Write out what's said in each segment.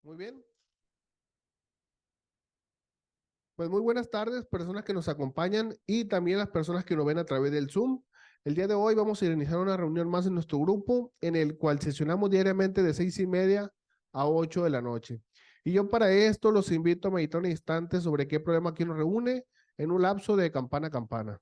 Muy bien. Pues muy buenas tardes, personas que nos acompañan y también las personas que nos ven a través del Zoom. El día de hoy vamos a iniciar una reunión más en nuestro grupo, en el cual sesionamos diariamente de 6:30 a 8 de la noche. Y yo para esto los invito a meditar un instante sobre qué problema aquí nos reúne en un lapso de campana a campana.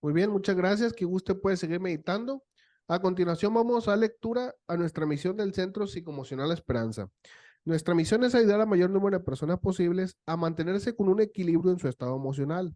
Muy bien, muchas gracias. Que usted puede seguir meditando. A continuación vamos a lectura a nuestra misión del Centro Psicoemocional Esperanza. Nuestra misión es ayudar al mayor número de personas posibles a mantenerse con un equilibrio en su estado emocional,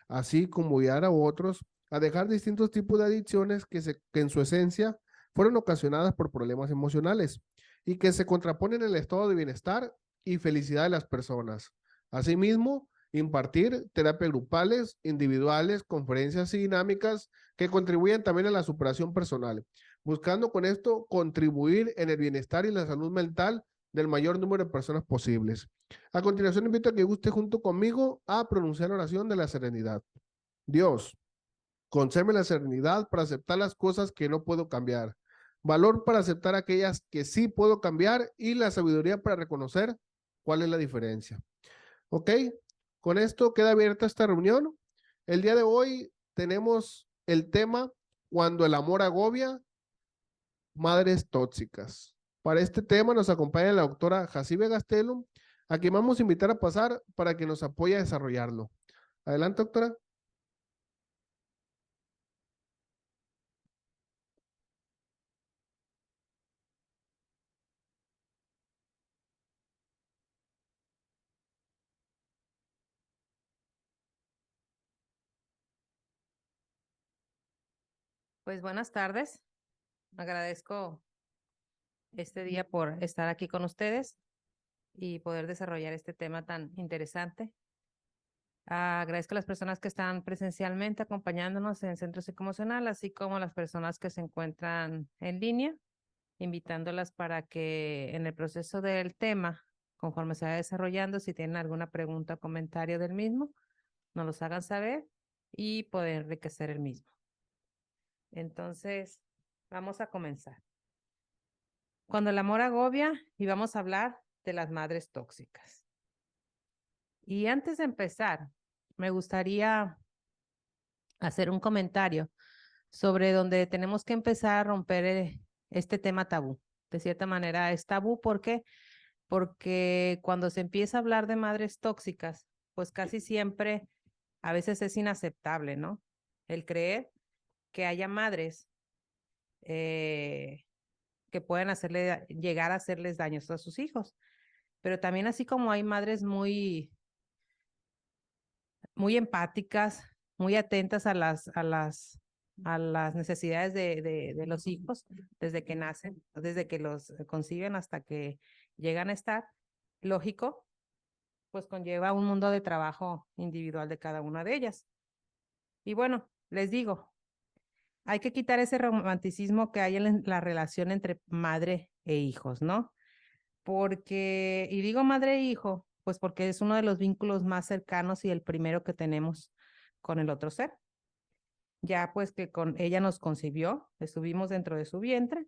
así como guiar a otros a dejar distintos tipos de adicciones que en su esencia fueron ocasionadas por problemas emocionales y que se contraponen en el estado de bienestar y felicidad de las personas. Asimismo, impartir terapias grupales, individuales, conferencias y dinámicas que contribuyen también a la superación personal, buscando con esto contribuir en el bienestar y la salud mental del mayor número de personas posibles. A continuación, invito a que guste junto conmigo a pronunciar la oración de la serenidad. Dios, concédeme la serenidad para aceptar las cosas que no puedo cambiar, valor para aceptar aquellas que sí puedo cambiar y la sabiduría para reconocer cuál es la diferencia. ¿Ok? Con esto queda abierta esta reunión. El día de hoy tenemos el tema cuando el amor agobia, madres tóxicas. Para este tema nos acompaña la doctora Jacibe Gastelum, a quien vamos a invitar a pasar para que nos apoye a desarrollarlo. Adelante, doctora. Pues buenas tardes. Agradezco este día por estar aquí con ustedes y poder desarrollar este tema tan interesante. Agradezco a las personas que están presencialmente acompañándonos en el Centro Psicoemocional, así como a las personas que se encuentran en línea, invitándolas para que en el proceso del tema, conforme se va desarrollando, si tienen alguna pregunta o comentario del mismo, nos los hagan saber y poder enriquecer el mismo. Entonces, vamos a comenzar. Cuando el amor agobia, y vamos a hablar de las madres tóxicas. Y antes de empezar, me gustaría hacer un comentario sobre donde tenemos que empezar a romper este tema tabú. De cierta manera es tabú, ¿por qué? Porque cuando se empieza a hablar de madres tóxicas, pues casi siempre a veces es inaceptable, ¿no? El creer que haya madres que pueden llegar a hacerles daños a sus hijos. Pero también así como hay madres muy empáticas, muy atentas a las necesidades de los hijos desde que nacen, desde que los conciben hasta que llegan a estar, lógico, pues conlleva un mundo de trabajo individual de cada una de ellas. Y bueno, les digo, hay que quitar ese romanticismo que hay en la relación entre madre e hijos, ¿no? Porque, y digo madre e hijo, pues porque es uno de los vínculos más cercanos y el primero que tenemos con el otro ser. Ya pues que con ella nos concibió, estuvimos dentro de su vientre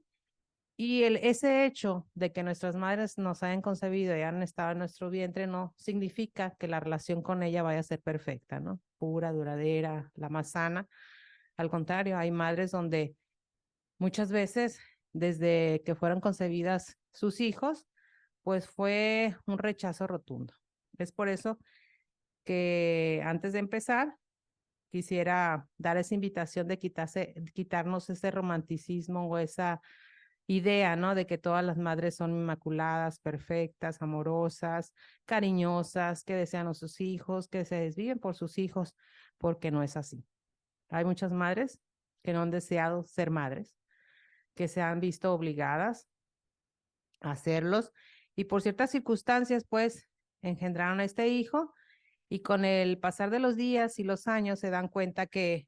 y ese hecho de que nuestras madres nos hayan concebido y hayan estado en nuestro vientre no significa que la relación con ella vaya a ser perfecta, ¿no? Pura, duradera, la más sana. Al contrario, hay madres donde muchas veces, desde que fueron concebidas sus hijos, pues fue un rechazo rotundo. Es por eso que antes de empezar, quisiera dar esa invitación de quitarnos ese romanticismo o esa idea, ¿no? De que todas las madres son inmaculadas, perfectas, amorosas, cariñosas, que desean a sus hijos, que se desviven por sus hijos, porque no es así. Hay muchas madres que no han deseado ser madres, que se han visto obligadas a hacerlos y por ciertas circunstancias, pues, engendraron a este hijo y con el pasar de los días y los años se dan cuenta que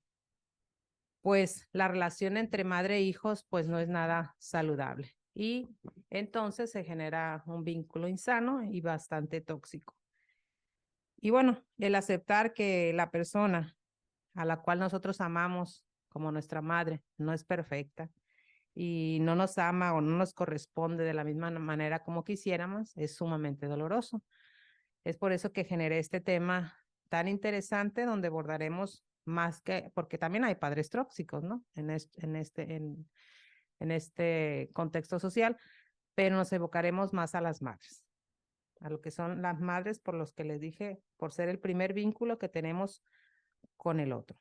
pues la relación entre madre e hijos pues no es nada saludable y entonces se genera un vínculo insano y bastante tóxico. Y bueno, el aceptar que la persona a la cual nosotros amamos como nuestra madre no es perfecta y no nos ama o no nos corresponde de la misma manera como quisiéramos, es sumamente doloroso. Es por eso que generé este tema tan interesante donde abordaremos más que, porque también hay padres tóxicos, ¿no? En este contexto social, pero nos evocaremos más a las madres, a lo que son las madres por los que les dije, por ser el primer vínculo que tenemos con el otro,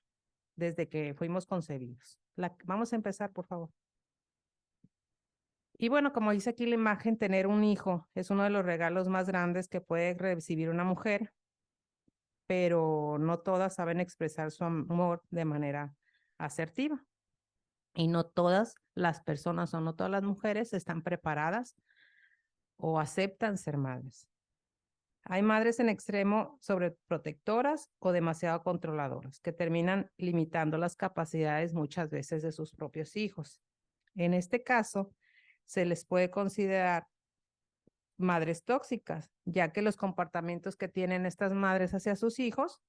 desde que fuimos concebidos. Vamos a empezar, por favor. Y bueno, como dice aquí la imagen, tener un hijo es uno de los regalos más grandes que puede recibir una mujer, pero no todas saben expresar su amor de manera asertiva. Y no todas las personas o no todas las mujeres están preparadas o aceptan ser madres. Hay madres en extremo sobreprotectoras o demasiado controladoras que terminan limitando las capacidades muchas veces de sus propios hijos. En este caso, se les puede considerar madres tóxicas, ya que los comportamientos que tienen estas madres hacia sus hijos,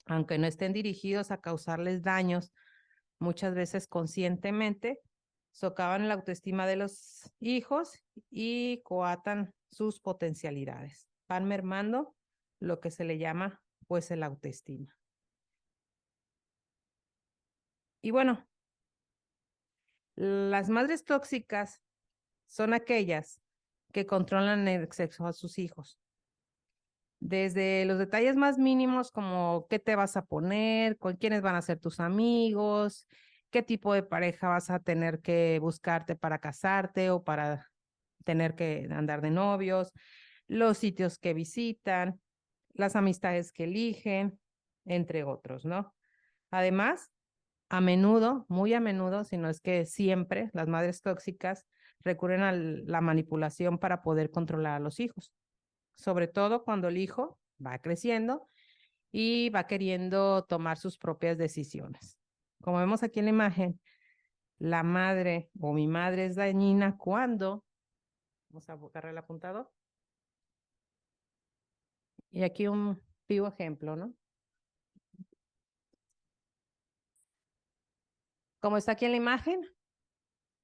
aunque no estén dirigidos a causarles daños, muchas veces conscientemente, socavan la autoestima de los hijos y coatan sus potencialidades. Van mermando lo que se le llama, pues, el autoestima. Y bueno, las madres tóxicas son aquellas que controlan el exceso a sus hijos. Desde los detalles más mínimos como qué te vas a poner, con quiénes van a ser tus amigos, qué tipo de pareja vas a tener que buscarte para casarte o para tener que andar de novios, los sitios que visitan, las amistades que eligen, entre otros, ¿no? Además, a menudo, muy a menudo, si no es que siempre, las madres tóxicas recurren a la manipulación para poder controlar a los hijos, sobre todo cuando el hijo va creciendo y va queriendo tomar sus propias decisiones. Como vemos aquí en la imagen, la madre o mi madre es dañina cuando, vamos a buscar el apuntador, y aquí un vivo ejemplo, ¿no? Como está aquí en la imagen,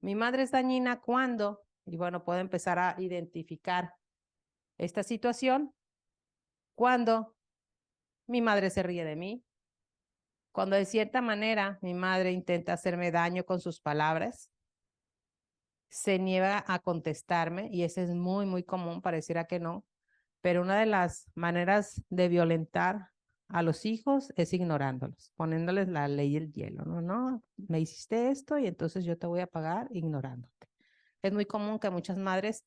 mi madre es dañina cuando, y bueno, puedo empezar a identificar esta situación cuando mi madre se ríe de mí, cuando de cierta manera mi madre intenta hacerme daño con sus palabras, se niega a contestarme, y eso es muy, muy común, pareciera que no, pero una de las maneras de violentar a los hijos es ignorándolos, poniéndoles la ley del hielo, ¿no? No, me hiciste esto y entonces yo te voy a pagar ignorándote. Es muy común que muchas madres,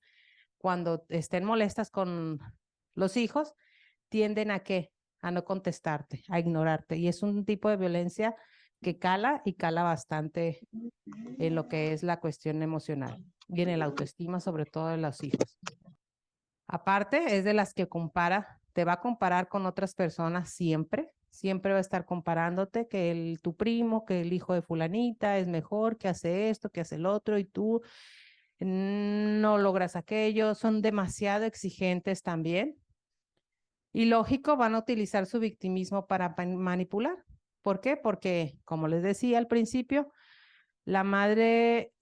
cuando estén molestas con los hijos, tienden a ¿qué? A no contestarte, a ignorarte. Y es un tipo de violencia que cala y cala bastante en lo que es la cuestión emocional y en el autoestima, sobre todo de los hijos. Aparte, es de las que compara, te va a comparar con otras personas siempre, siempre va a estar comparándote que tu primo, que el hijo de fulanita es mejor, que hace esto, que hace el otro, y tú no logras aquello, son demasiado exigentes también. Y lógico, van a utilizar su victimismo para manipular. ¿Por qué? Porque, como les decía al principio, la madre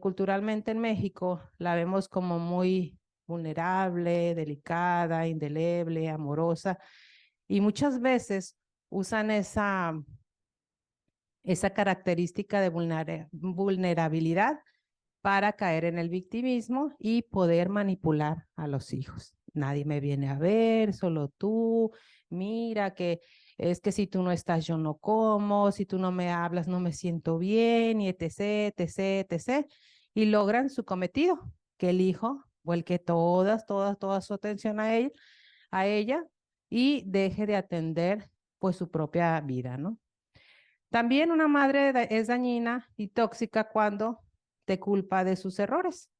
culturalmente en México la vemos como muy vulnerable, delicada, indeleble, amorosa, y muchas veces usan esa característica de vulnerabilidad para caer en el victimismo y poder manipular a los hijos. Nadie me viene a ver, solo tú, mira que es que si tú no estás yo no como, si tú no me hablas no me siento bien, y etc, etc, etc. Y logran su cometido, que el hijo vuelque toda su atención a ella y deje de atender pues su propia vida, ¿no? También una madre es dañina y tóxica cuando te culpa de sus errores,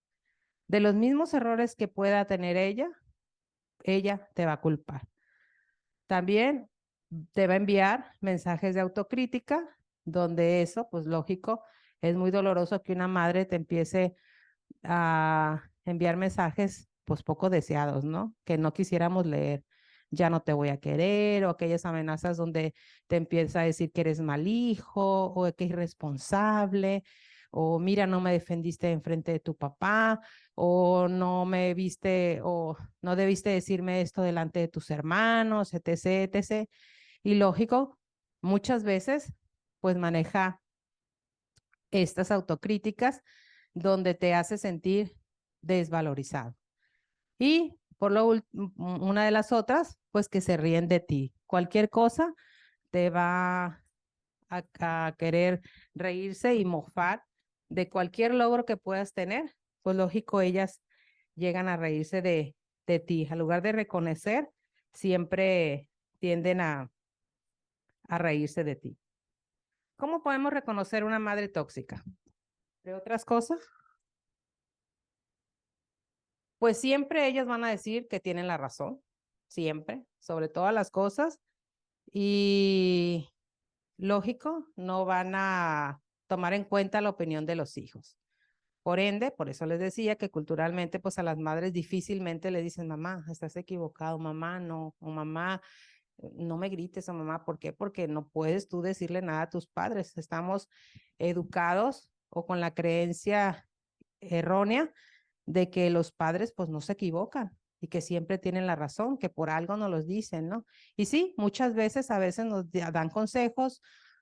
de los mismos errores que pueda tener ella. ella te va a culpar. También te va a enviar mensajes de autocrítica, donde eso, pues lógico, es muy doloroso que una madre te empiece a enviar mensajes, pues poco deseados, ¿no? Que no quisiéramos leer. Ya no te voy a querer, o aquellas amenazas donde te empieza a decir que eres mal hijo, o que es irresponsable, o mira, no me defendiste en frente de tu papá, o no me viste, o no debiste decirme esto delante de tus hermanos, etc., etc. Y lógico, muchas veces, pues maneja estas autocríticas donde te hace sentir desvalorizado. Y por una de las otras, pues que se ríen de ti. Cualquier cosa te va a querer reírse y mofar de cualquier logro que puedas tener. Pues lógico, ellas llegan a reírse de ti. En lugar de reconocer, siempre tienden a reírse de ti. ¿Cómo podemos reconocer una madre tóxica? De otras cosas, pues siempre ellas van a decir que tienen la razón, siempre, sobre todas las cosas. Y lógico, no van a tomar en cuenta la opinión de los hijos. Por ende, por eso les decía que culturalmente, pues a las madres difícilmente le dicen, mamá, estás equivocado, mamá, no, o mamá, no me grites, o mamá, ¿por qué? Porque no puedes tú decirle nada a tus padres. Estamos educados o con la creencia errónea de que los padres pues no se equivocan y que siempre tienen la razón, que por algo nos los dicen, ¿no? Y sí, muchas veces a veces nos dan consejos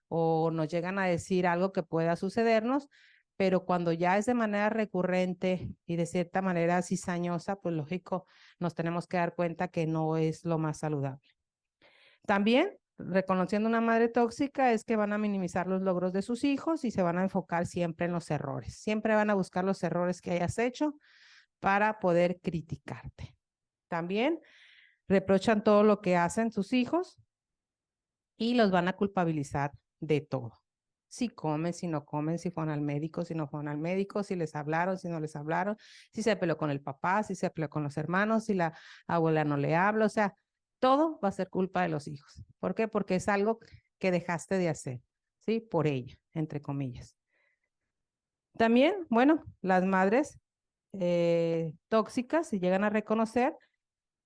o nos llegan a decir algo que pueda sucedernos, pero cuando ya es de manera recurrente y de cierta manera cizañosa, pues lógico, nos tenemos que dar cuenta que no es lo más saludable. También, reconociendo una madre tóxica, es que van a minimizar los logros de sus hijos y se van a enfocar siempre en los errores. Siempre van a buscar los errores que hayas hecho para poder criticarte. También reprochan todo lo que hacen sus hijos y los van a culpabilizar de todo. Si comen, si no comen, si fueron al médico, si no fueron al médico, si les hablaron, si no les hablaron, si se peleó con el papá, si se peleó con los hermanos, si la abuela no le habla, o sea, todo va a ser culpa de los hijos. ¿Por qué? Porque es algo que dejaste de hacer, ¿sí? Por ella, entre comillas. También, bueno, las madres tóxicas se llegan a reconocer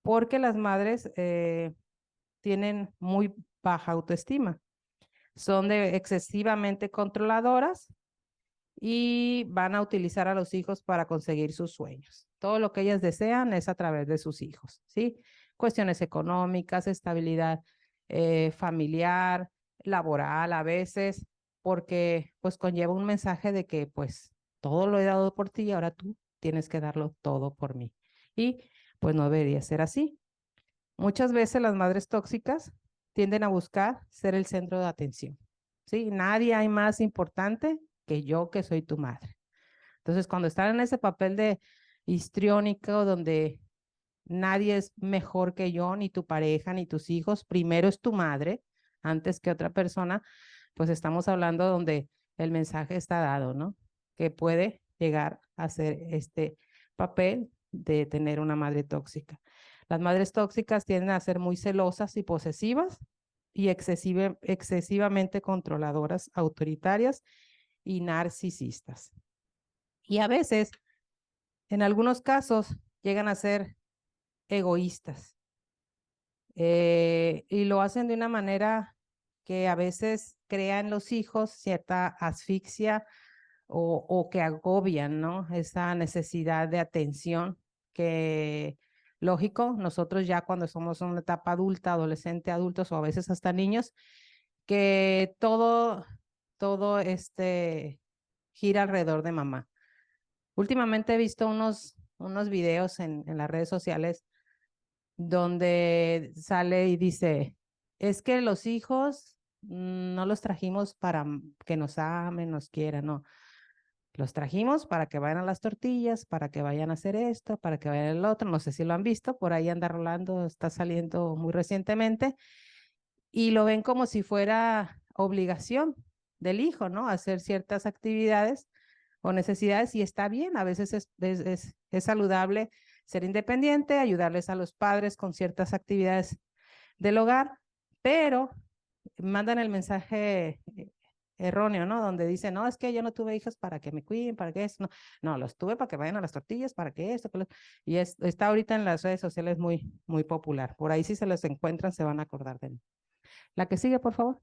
porque las madres tienen muy baja autoestima, son excesivamente controladoras y van a utilizar a los hijos para conseguir sus sueños. Todo lo que ellas desean es a través de sus hijos, ¿sí? Cuestiones económicas, estabilidad familiar, laboral a veces, porque pues conlleva un mensaje de que pues todo lo he dado por ti y ahora tú tienes que darlo todo por mí. Y pues no debería ser así. Muchas veces las madres tóxicas tienden a buscar ser el centro de atención. ¿Sí? Nadie hay más importante que yo que soy tu madre. Entonces, cuando están en ese papel de histriónico, donde nadie es mejor que yo, ni tu pareja, ni tus hijos, primero es tu madre, antes que otra persona, pues estamos hablando donde el mensaje está dado, ¿no? Que puede llegar a ser este papel de tener una madre tóxica. Las madres tóxicas tienden a ser muy celosas y posesivas y excesivamente controladoras, autoritarias y narcisistas. Y a veces, en algunos casos, llegan a ser egoístas. Y lo hacen de una manera que a veces crea en los hijos cierta asfixia o que agobian, ¿no? Esa necesidad de atención que, lógico, nosotros ya cuando somos en una etapa adulta, adolescente, adultos o a veces hasta niños, que todo gira alrededor de mamá. Últimamente he visto unos videos en las redes sociales donde sale y dice, es que los hijos no los trajimos para que nos amen, nos quieran, no. Los trajimos para que vayan a las tortillas, para que vayan a hacer esto, para que vayan al otro. No sé si lo han visto, por ahí anda rolando, está saliendo muy recientemente. Y lo ven como si fuera obligación del hijo, ¿no? Hacer ciertas actividades o necesidades y está bien, a veces es saludable ser independiente, ayudarles a los padres con ciertas actividades del hogar, pero mandan el mensaje erróneo, ¿no? Donde dicen, no, es que yo no tuve hijos para que me cuiden, para que eso, no, no, los tuve para que vayan a las tortillas, para que esto, que y está ahorita en las redes sociales muy, muy popular. Por ahí si se los encuentran se van a acordar de mí. La que sigue, por favor.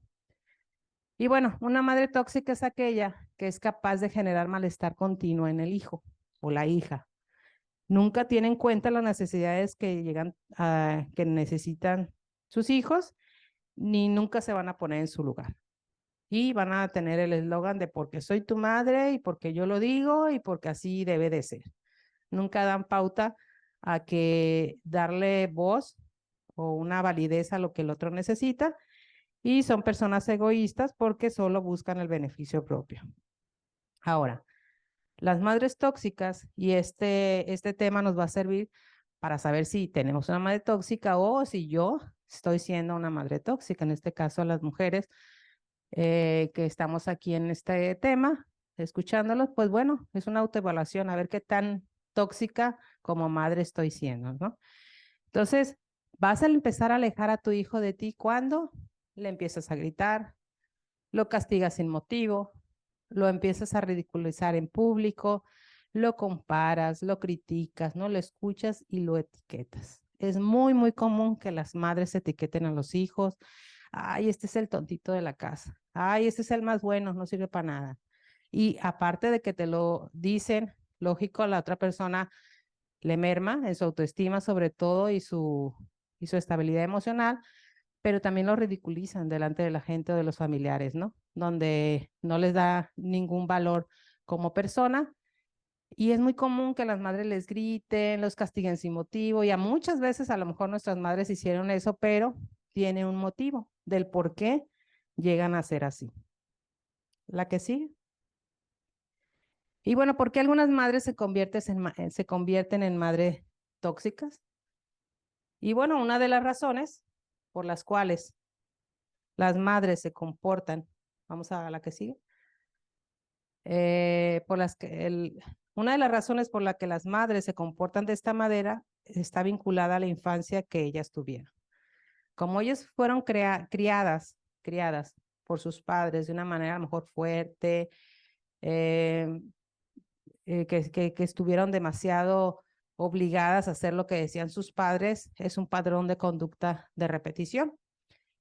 Y bueno, una madre tóxica es aquella que es capaz de generar malestar continuo en el hijo o la hija. Nunca tiene en cuenta las necesidades que llegan a, que necesitan sus hijos, ni nunca se van a poner en su lugar. Y van a tener el eslogan de porque soy tu madre y porque yo lo digo y porque así debe de ser. Nunca dan pauta a que darle voz o una validez a lo que el otro necesita, y son personas egoístas porque solo buscan el beneficio propio. Ahora, las madres tóxicas, y este tema nos va a servir para saber si tenemos una madre tóxica o si yo estoy siendo una madre tóxica, en este caso a las mujeres que estamos aquí en este tema, escuchándolos, pues bueno, es una autoevaluación, a ver qué tan tóxica como madre estoy siendo, ¿no? Entonces, vas a empezar a alejar a tu hijo de ti cuando le empiezas a gritar, lo castigas sin motivo, lo empiezas a ridiculizar en público, lo comparas, lo criticas, no lo escuchas y lo etiquetas. Es muy, muy común que las madres etiqueten a los hijos. Ay, este es el tontito de la casa. Ay, este es el más bueno, no sirve para nada. Y aparte de que te lo dicen, lógico, a la otra persona le merma en su autoestima sobre todo y su estabilidad emocional, pero también lo ridiculizan delante de la gente o de los familiares, ¿no? Donde no les da ningún valor como persona. Y es muy común que las madres les griten, los castiguen sin motivo, y a muchas veces a lo mejor nuestras madres hicieron eso, pero tiene un motivo del por qué llegan a ser así. La que sigue. Y bueno, ¿por qué algunas madres se convierten en madres tóxicas? Y bueno, una de las razones por las cuales las madres se comportan, vamos a la que sigue, por las que una de las razones por la que las madres se comportan de esta manera está vinculada a la infancia que ellas tuvieron. Como ellas fueron criadas por sus padres de una manera a lo mejor fuerte, eh, que estuvieron demasiado obligadas a hacer lo que decían sus padres, es un patrón de conducta de repetición.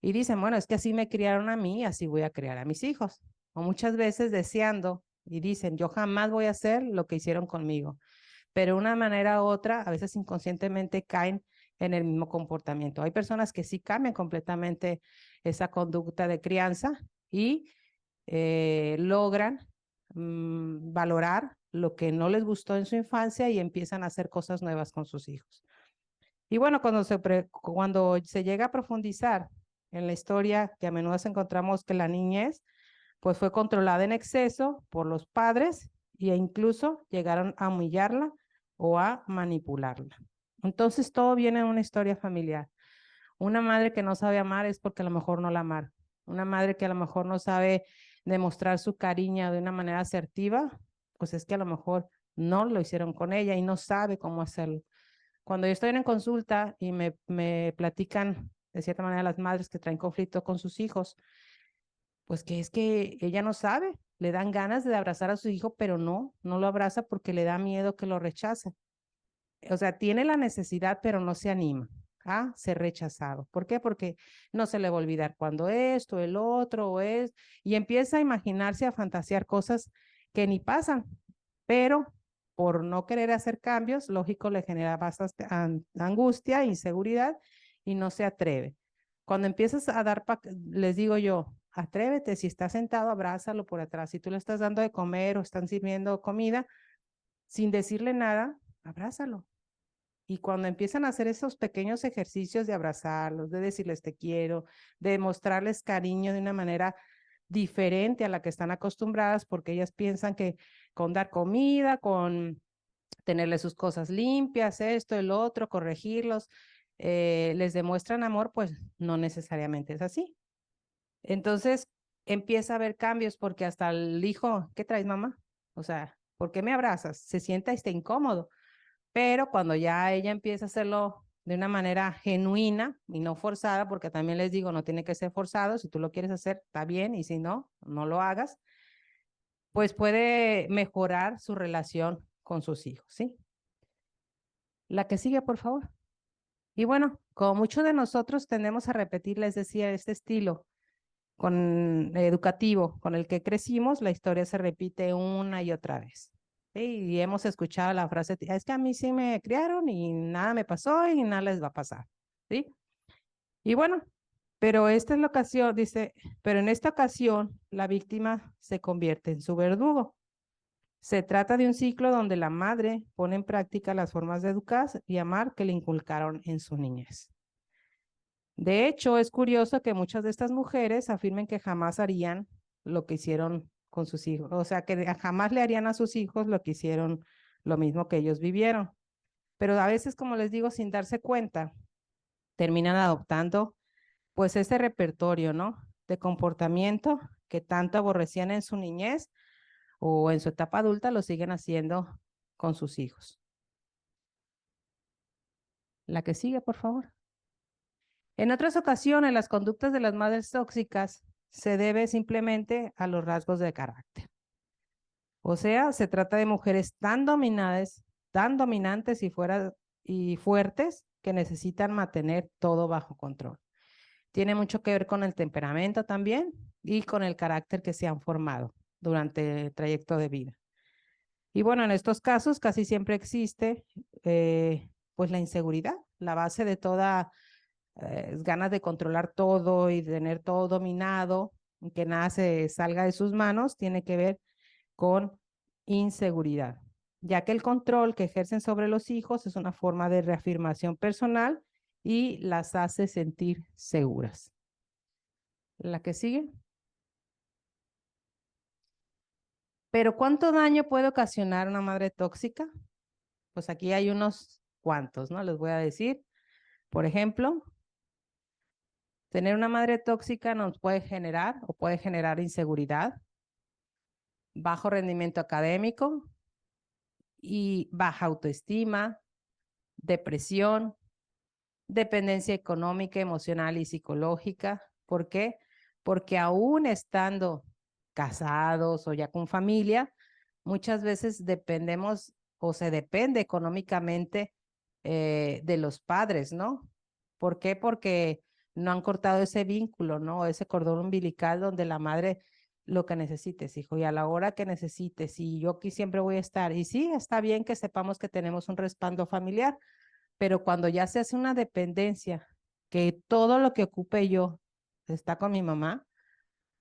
Y dicen, bueno, es que así me criaron a mí, así voy a criar a mis hijos. O muchas veces deseando y dicen, yo jamás voy a hacer lo que hicieron conmigo. Pero de una manera u otra, a veces inconscientemente caen en el mismo comportamiento. Hay personas que sí cambian completamente esa conducta de crianza y logran valorar lo que no les gustó en su infancia y empiezan a hacer cosas nuevas con sus hijos. Y bueno, cuando se llega a profundizar en la historia, que a menudo encontramos que la niñez pues fue controlada en exceso por los padres e incluso llegaron a humillarla o a manipularla. Entonces todo viene de una historia familiar. Una madre que no sabe amar es porque a lo mejor no la amaron. Una madre que a lo mejor no sabe demostrar su cariño de una manera asertiva, pues es que a lo mejor no lo hicieron con ella y no sabe cómo hacerlo. Cuando yo estoy en consulta y me platican de cierta manera las madres que traen conflicto con sus hijos, pues que es que ella no sabe, le dan ganas de abrazar a su hijo, pero no lo abraza porque le da miedo que lo rechace. O sea, tiene la necesidad, pero no se anima a ser rechazado. ¿Por qué? Porque no se le va a olvidar cuando esto, el otro, o es, y empieza a imaginarse, a fantasear cosas que ni pasan, pero por no querer hacer cambios, lógico, le genera bastante angustia, inseguridad y no se atreve. Cuando empiezas a dar, les digo yo, atrévete, si está sentado, abrázalo por atrás. Si tú le estás dando de comer o están sirviendo comida, sin decirle nada, abrázalo. Y cuando empiezan a hacer esos pequeños ejercicios de abrazarlos, de decirles te quiero, de mostrarles cariño de una manera diferente a la que están acostumbradas, porque ellas piensan que con dar comida, con tenerles sus cosas limpias, esto, el otro, corregirlos, les demuestran amor, pues no necesariamente es así. Entonces empieza a haber cambios porque hasta el hijo, ¿qué traes, mamá? O sea, ¿por qué me abrazas? Se sienta incómodo Pero cuando ya ella empieza a hacerlo de una manera genuina y no forzada, porque también les digo, no tiene que ser forzado, si tú lo quieres hacer, está bien, y si no, no lo hagas, pues puede mejorar su relación con sus hijos, ¿sí? La que sigue, por favor. Y bueno, como muchos de nosotros tendemos a repetir, les decía, este estilo educativo con el que crecimos, la historia se repite una y otra vez. ¿Sí? Y hemos escuchado la frase, es que a mí sí me criaron y nada me pasó y nada les va a pasar. ¿Sí? Y bueno, pero esta es la ocasión, dice, pero en esta ocasión la víctima se convierte en su verdugo. Se trata de un ciclo donde la madre pone en práctica las formas de educar y amar que le inculcaron en su niñez. De hecho, es curioso que muchas de estas mujeres afirmen que jamás harían lo que hicieron con sus hijos, o sea, que jamás le harían a sus hijos lo que hicieron, lo mismo que ellos vivieron. Pero a veces, como les digo, sin darse cuenta, terminan adoptando pues ese repertorio, ¿no? De comportamiento que tanto aborrecían en su niñez o en su etapa adulta, lo siguen haciendo con sus hijos. La que sigue, por favor. En otras ocasiones, las conductas de las madres tóxicas se debe simplemente a los rasgos de carácter. O sea, se trata de mujeres tan dominantes y fuertes que necesitan mantener todo bajo control. Tiene mucho que ver con el temperamento también y con el carácter que se han formado durante el trayecto de vida. Y bueno, en estos casos casi siempre existe pues la inseguridad, la base de toda ganas de controlar todo y de tener todo dominado, que nada se salga de sus manos, tiene que ver con inseguridad, ya que el control que ejercen sobre los hijos es una forma de reafirmación personal y las hace sentir seguras. La que sigue. Pero ¿cuánto daño puede ocasionar una madre tóxica? Pues aquí hay unos cuantos, ¿no? Les voy a decir. Por ejemplo, tener una madre tóxica nos puede generar o puede generar inseguridad, bajo rendimiento académico y baja autoestima, depresión, dependencia económica, emocional y psicológica. ¿Por qué? Porque aún estando casados o ya con familia, muchas veces dependemos o se depende económicamente de los padres, ¿no? ¿Por qué? Porque no han cortado ese vínculo, ¿no? Ese cordón umbilical donde la madre lo que necesites, hijo, y a la hora que necesites, y yo aquí siempre voy a estar. Y sí, está bien que sepamos que tenemos un respaldo familiar, pero cuando ya se hace una dependencia, que todo lo que ocupe yo está con mi mamá,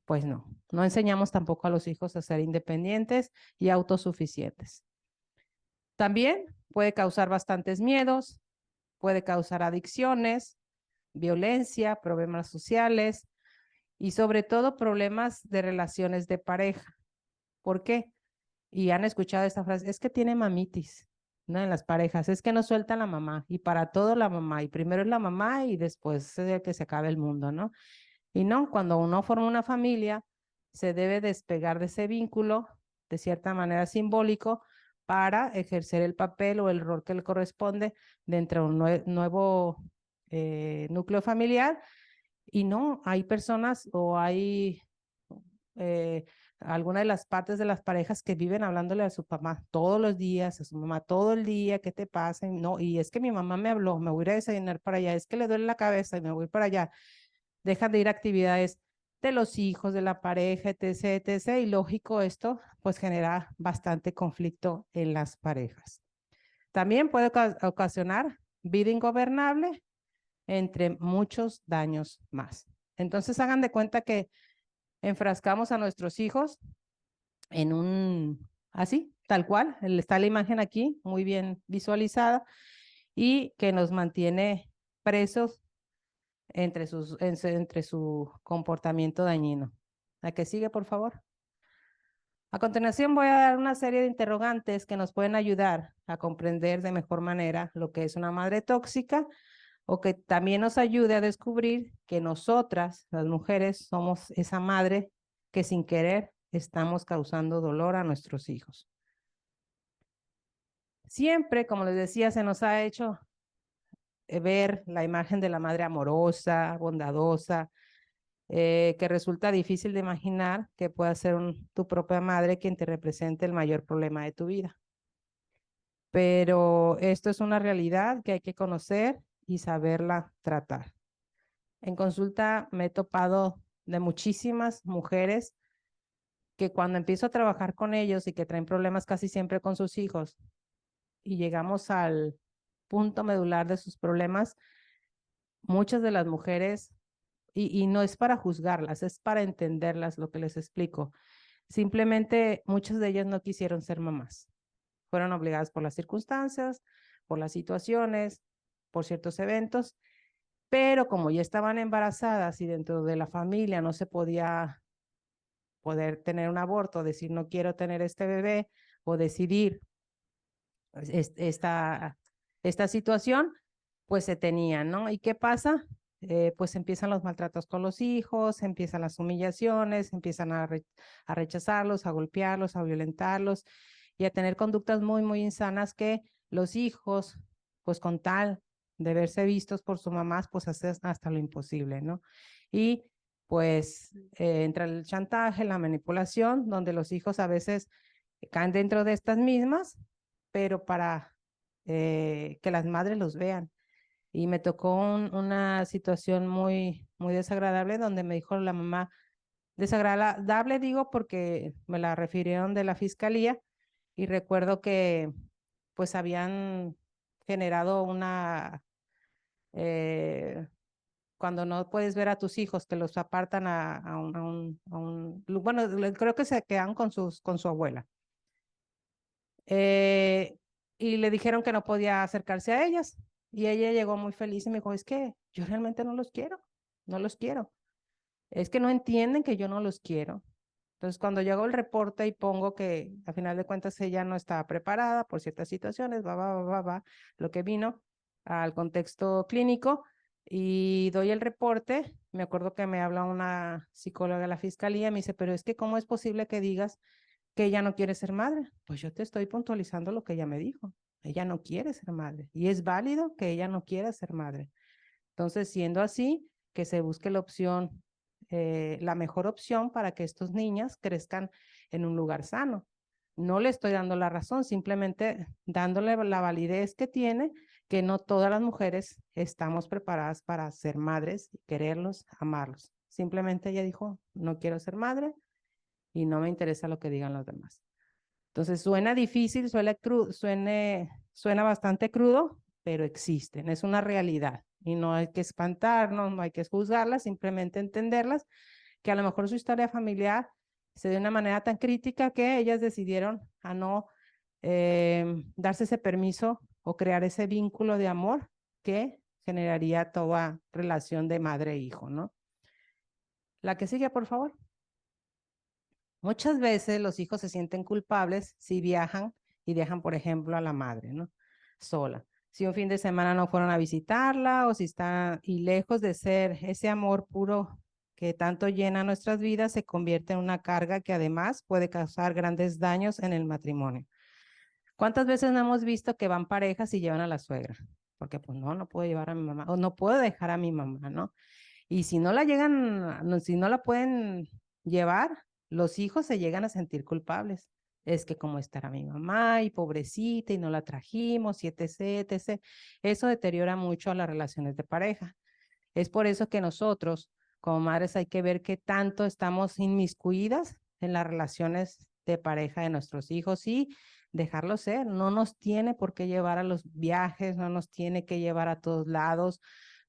pues no, no enseñamos tampoco a los hijos a ser independientes y autosuficientes. También puede causar bastantes miedos, puede causar adicciones, violencia, problemas sociales y sobre todo problemas de relaciones de pareja. ¿Por qué? Y han escuchado esta frase, es que tiene mamitis, ¿no? En las parejas, es que no suelta la mamá y para todo la mamá y primero es la mamá y después es el que se acabe el mundo, ¿no? Y no, cuando uno forma una familia, se debe despegar de ese vínculo de cierta manera simbólico para ejercer el papel o el rol que le corresponde dentro de un nuevo núcleo familiar. Y no, hay personas o hay eh, alguna de las partes de las parejas que viven hablándole a su mamá todos los días, a su mamá todo el día, ¿qué te pasa? No, y es que mi mamá me habló, me voy a ir a desayunar para allá, es que le duele la cabeza y me voy para allá. Dejan de ir a actividades de los hijos, de la pareja, etc., etc. Y lógico, esto pues genera bastante conflicto en las parejas. También puede ocasionar vida ingobernable, entre muchos daños más. Entonces hagan de cuenta que enfrascamos a nuestros hijos en así, tal cual, está la imagen aquí, muy bien visualizada, y que nos mantiene presos entre su comportamiento dañino. La que sigue, por favor. A continuación voy a dar una serie de interrogantes que nos pueden ayudar a comprender de mejor manera lo que es una madre tóxica o que también nos ayude a descubrir que nosotras, las mujeres, somos esa madre que sin querer estamos causando dolor a nuestros hijos. Siempre, como les decía, se nos ha hecho ver la imagen de la madre amorosa, bondadosa, que resulta difícil de imaginar que pueda ser tu propia madre quien te represente el mayor problema de tu vida. Pero esto es una realidad que hay que conocer y saberla tratar. En consulta me he topado de muchísimas mujeres que cuando empiezo a trabajar con ellos y que traen problemas casi siempre con sus hijos y llegamos al punto medular de sus problemas, muchas de las mujeres, y no es para juzgarlas, es para entenderlas lo que les explico. Simplemente muchas de ellas no quisieron ser mamás. Fueron obligadas por las circunstancias, por las situaciones, por ciertos eventos, pero como ya estaban embarazadas y dentro de la familia no se podía poder tener un aborto, decir no quiero tener este bebé o decidir esta situación, pues se tenían, ¿no? ¿Y qué pasa? Pues empiezan los maltratos con los hijos, empiezan las humillaciones, empiezan a rechazarlos, a golpearlos, a violentarlos y a tener conductas muy, muy insanas que los hijos, pues con tal de verse vistos por sus mamás, pues hacen hasta lo imposible, ¿no? Y pues entra el chantaje, la manipulación, donde los hijos a veces caen dentro de estas mismas, pero para que las madres los vean. Y me tocó una situación muy, muy desagradable donde me dijo la mamá, desagradable digo porque me la refirieron de la fiscalía y recuerdo que pues habían generado cuando no puedes ver a tus hijos, que los apartan bueno, creo que se quedan con su abuela. Y le dijeron que no podía acercarse a ellas. Y ella llegó muy feliz y me dijo, es que yo realmente no los quiero, no los quiero. Es que no entienden que yo no los quiero. Entonces, cuando llegó el reporte y pongo que a final de cuentas ella no estaba preparada por ciertas situaciones, lo que vino al contexto clínico y doy el reporte, me acuerdo que me habla una psicóloga de la fiscalía, me dice, pero es que ¿cómo es posible que digas que ella no quiere ser madre? Pues yo te estoy puntualizando lo que ella me dijo. Ella no quiere ser madre y es válido que ella no quiera ser madre. Entonces, siendo así, que se busque la opción, la mejor opción para que estos niñas crezcan en un lugar sano. No le estoy dando la razón, simplemente dándole la validez que tiene, que no todas las mujeres estamos preparadas para ser madres, quererlos, amarlos. Simplemente ella dijo, no quiero ser madre, y no me interesa lo que digan los demás. Entonces suena difícil, suena bastante crudo, pero existen, es una realidad y no hay que espantarnos, no hay que juzgarlas, simplemente entenderlas, que a lo mejor su historia familiar se de una manera tan crítica que ellas decidieron a no darse ese permiso o crear ese vínculo de amor que generaría toda relación de madre e hijo, ¿no? La que sigue, por favor. Muchas veces los hijos se sienten culpables si viajan y dejan, por ejemplo, a la madre, ¿no? Sola. Si un fin de semana no fueron a visitarla o si está y lejos de ser ese amor puro que tanto llena nuestras vidas, se convierte en una carga que además puede causar grandes daños en el matrimonio. ¿Cuántas veces no hemos visto que van parejas y llevan a la suegra? Porque pues no puedo llevar a mi mamá o no puedo dejar a mi mamá, ¿no? Y si no la llegan, si no la pueden llevar, los hijos se llegan a sentir culpables. Es que como estará mi mamá y pobrecita y no la trajimos y etc, etc. Eso deteriora mucho a las relaciones de pareja. Es por eso que nosotros, como madres, hay que ver qué tanto estamos inmiscuidas en las relaciones de pareja de nuestros hijos y dejarlo ser. No nos tiene por qué llevar a los viajes, no nos tiene que llevar a todos lados.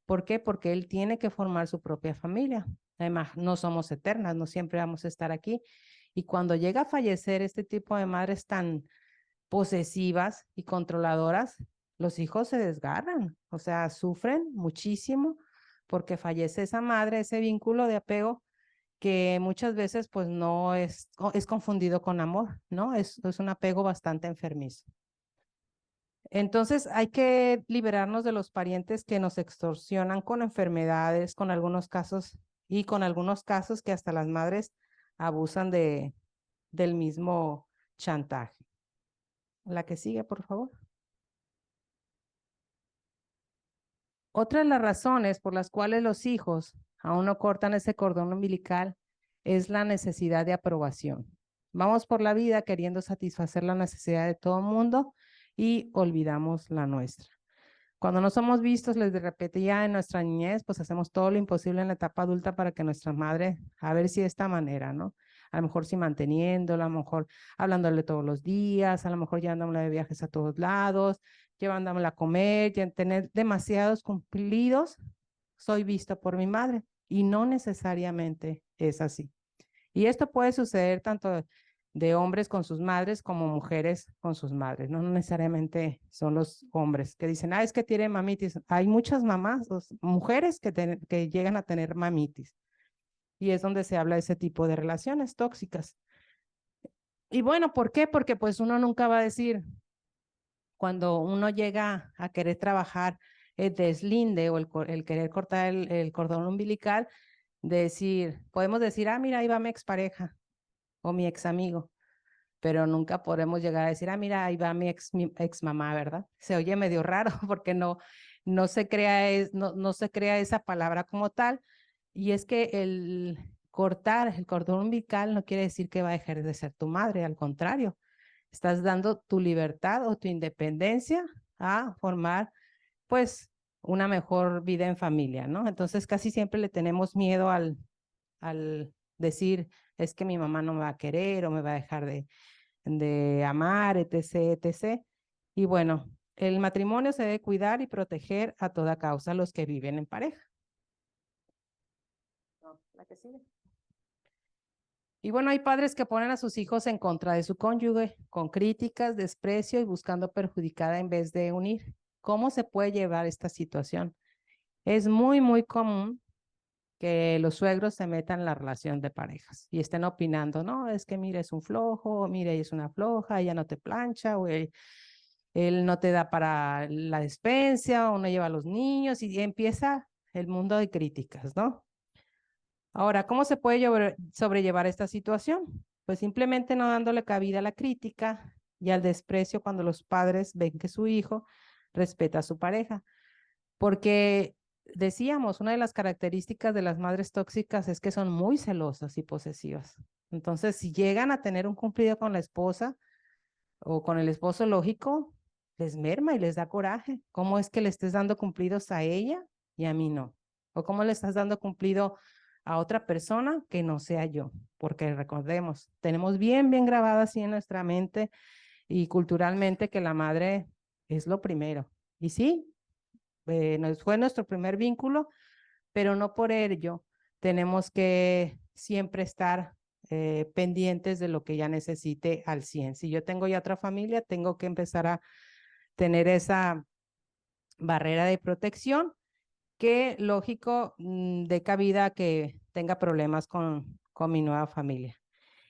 ¿Por qué? Porque él tiene que formar su propia familia. Además, no somos eternas, no siempre vamos a estar aquí. Y cuando llega a fallecer este tipo de madres tan posesivas y controladoras, los hijos se desgarran, o sea, sufren muchísimo porque fallece esa madre, ese vínculo de apego que muchas veces pues no es confundido con amor, ¿no? Es un apego bastante enfermizo. Entonces hay que liberarnos de los parientes que nos extorsionan con enfermedades, con algunos casos y con algunos casos que hasta las madres abusan del mismo chantaje. La que sigue, por favor. Otra de las razones por las cuales los hijos aún no cortan ese cordón umbilical es la necesidad de aprobación. Vamos por la vida queriendo satisfacer la necesidad de todo el mundo y olvidamos la nuestra. Cuando no somos vistos, les repito, ya en nuestra niñez, pues hacemos todo lo imposible en la etapa adulta para que nuestra madre, a ver si de esta manera, ¿no? A lo mejor sí manteniéndola, a lo mejor hablándole todos los días, a lo mejor llevándola de viajes a todos lados, llevándola a comer, tener demasiados cumplidos, soy vista por mi madre. Y no necesariamente es así. Y esto puede suceder tanto de hombres con sus madres como mujeres con sus madres. No necesariamente son los hombres que dicen, es que tiene mamitis. Hay muchas mamás, mujeres que llegan a tener mamitis. Y es donde se habla de ese tipo de relaciones tóxicas. Y bueno, ¿por qué? Porque pues uno nunca va a decir, cuando uno llega a querer trabajar el deslinde o el querer cortar el cordón umbilical, decir, podemos decir, mira, ahí va mi expareja o mi ex amigo, pero nunca podemos llegar a decir, mira, ahí va mi ex mamá, ¿verdad? Se oye medio raro porque no se crea, no se crea esa palabra como tal, y es que el cortar el cordón umbilical no quiere decir que va a dejar de ser tu madre, al contrario, estás dando tu libertad o tu independencia a formar, pues, una mejor vida en familia, ¿no? Entonces casi siempre le tenemos miedo al decir, es que mi mamá no me va a querer o me va a dejar de amar, etc., etc. Y bueno, el matrimonio se debe cuidar y proteger a toda causa a los que viven en pareja. No, la que sigue. Y bueno, hay padres que ponen a sus hijos en contra de su cónyuge, con críticas, desprecio y buscando perjudicar en vez de unir. ¿Cómo se puede llevar esta situación? Es muy, muy común que los suegros se metan en la relación de parejas y estén opinando, no, es que mire, es un flojo, mire, es una floja, ella no te plancha, o él no te da para la despensa, o no lleva a los niños, y empieza el mundo de críticas, ¿no? Ahora, ¿cómo se puede sobrellevar esta situación? Pues simplemente no dándole cabida a la crítica y al desprecio cuando los padres ven que su hijo respeta a su pareja. Porque decíamos, una de las características de las madres tóxicas es que son muy celosas y posesivas. Entonces, si llegan a tener un cumplido con la esposa o con el esposo, lógico, les merma y les da coraje. ¿Cómo es que le estés dando cumplidos a ella y a mí no? ¿O cómo le estás dando cumplido a otra persona que no sea yo? Porque recordemos, tenemos bien, bien grabado así en nuestra mente y culturalmente que la madre es lo primero. Y sí, fue nuestro primer vínculo, pero no por ello tenemos que siempre estar pendientes de lo que ella necesite al 100. Si yo tengo ya otra familia, tengo que empezar a tener esa barrera de protección que, lógico, dé cabida a que tenga problemas con mi nueva familia.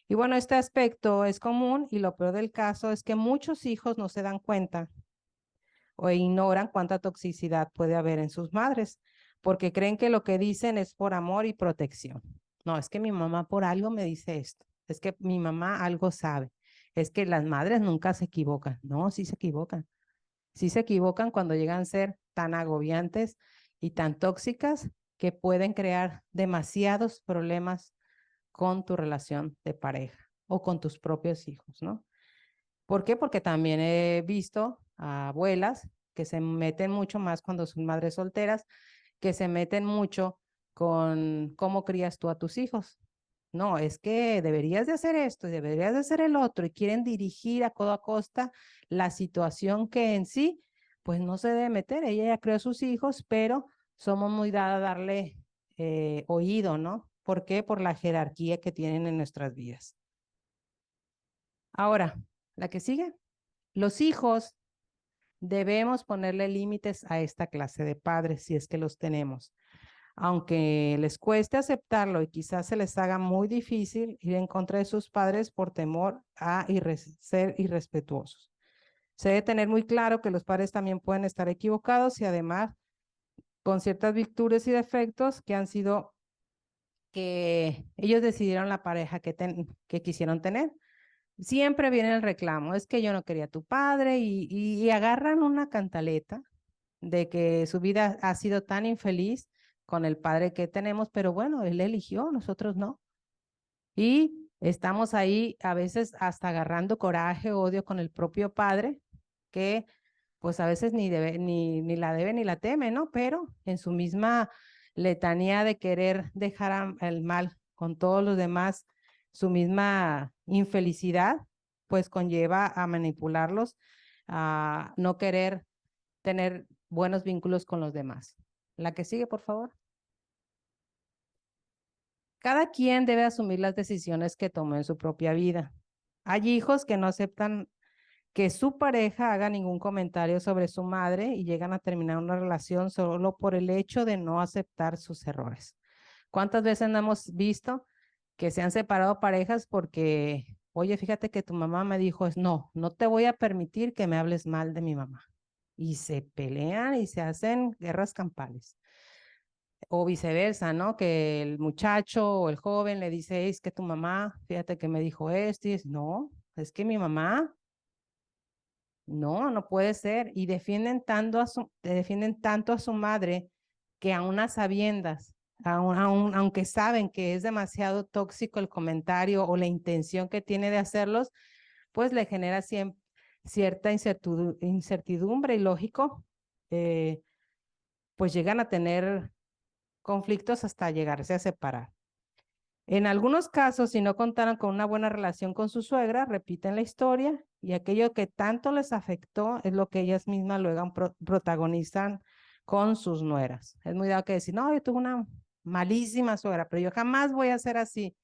Y bueno, este aspecto es común y lo peor del caso es que muchos hijos no se dan cuenta o ignoran cuánta toxicidad puede haber en sus madres, porque creen que lo que dicen es por amor y protección. No, es que mi mamá por algo me dice esto, es que mi mamá algo sabe, es que las madres nunca se equivocan. No, sí se equivocan. Sí se equivocan cuando llegan a ser tan agobiantes y tan tóxicas que pueden crear demasiados problemas con tu relación de pareja o con tus propios hijos, ¿no? ¿Por qué? Porque también he visto a abuelas que se meten mucho más cuando son madres solteras, que se meten mucho con cómo crías tú a tus hijos. No, es que deberías de hacer esto y deberías de hacer el otro y quieren dirigir a toda costa la situación que en sí, pues no se debe meter. Ella ya creó sus hijos, pero somos muy dadas a darle oído, ¿no? ¿Por qué? Por la jerarquía que tienen en nuestras vidas. Ahora, la que sigue. Los hijos debemos ponerle límites a esta clase de padres si es que los tenemos. Aunque les cueste aceptarlo y quizás se les haga muy difícil ir en contra de sus padres por temor a ser irrespetuosos. Se debe tener muy claro que los padres también pueden estar equivocados y además con ciertas virtudes y defectos que han sido que ellos decidieron la pareja que quisieron tener. Siempre viene el reclamo, es que yo no quería a tu padre y agarran una cantaleta de que su vida ha sido tan infeliz con el padre que tenemos, pero bueno, él eligió, nosotros no. Y estamos ahí a veces hasta agarrando coraje, odio con el propio padre, que pues a veces ni la debe ni la teme, ¿no? Pero en su misma letanía de querer dejar el mal con todos los demás, su misma infelicidad, pues conlleva a manipularlos, a no querer tener buenos vínculos con los demás. La que sigue, por favor. Cada quien debe asumir las decisiones que tomó en su propia vida. Hay hijos que no aceptan que su pareja haga ningún comentario sobre su madre y llegan a terminar una relación solo por el hecho de no aceptar sus errores. ¿Cuántas veces no hemos visto que se han separado parejas porque, oye, fíjate que tu mamá me dijo, no, no te voy a permitir que me hables mal de mi mamá? Y se pelean y se hacen guerras campales. O viceversa, ¿no? Que el muchacho o el joven le dice, es que tu mamá, fíjate que me dijo esto, y es, no, es que mi mamá, no, no puede ser. Y defienden tanto a su madre que aún a sabiendas, aunque saben que es demasiado tóxico el comentario o la intención que tiene de hacerlos, pues le genera cierta incertidumbre y lógico, eh, pues llegan a tener conflictos hasta llegarse a separar. En algunos casos, si no contaron con una buena relación con su suegra, repiten la historia y aquello que tanto les afectó es lo que ellas mismas luego protagonizan con sus nueras. Es muy dado que decir, no, yo tuve una malísima suegra, pero yo jamás voy a ser así.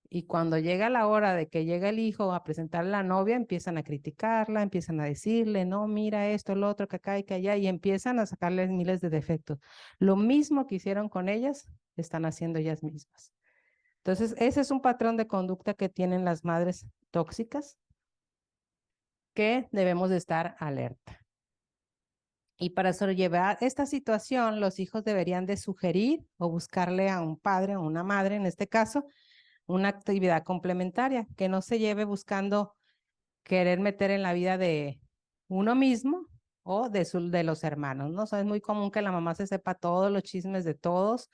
Y cuando llega la hora de que llega el hijo a presentarle a la novia, empiezan a criticarla, empiezan a decirle, no, mira esto, lo otro, que acá y que allá, y empiezan a sacarles miles de defectos. Lo mismo que hicieron con ellas, están haciendo ellas mismas. Entonces, ese es un patrón de conducta que tienen las madres tóxicas que debemos de estar alerta. Y para sobrellevar esta situación, los hijos deberían de sugerir o buscarle a un padre o una madre, en este caso, una actividad complementaria, que no se lleve buscando querer meter en la vida de uno mismo o de los hermanos, ¿no? O sea, es muy común que la mamá se sepa todos los chismes de todos,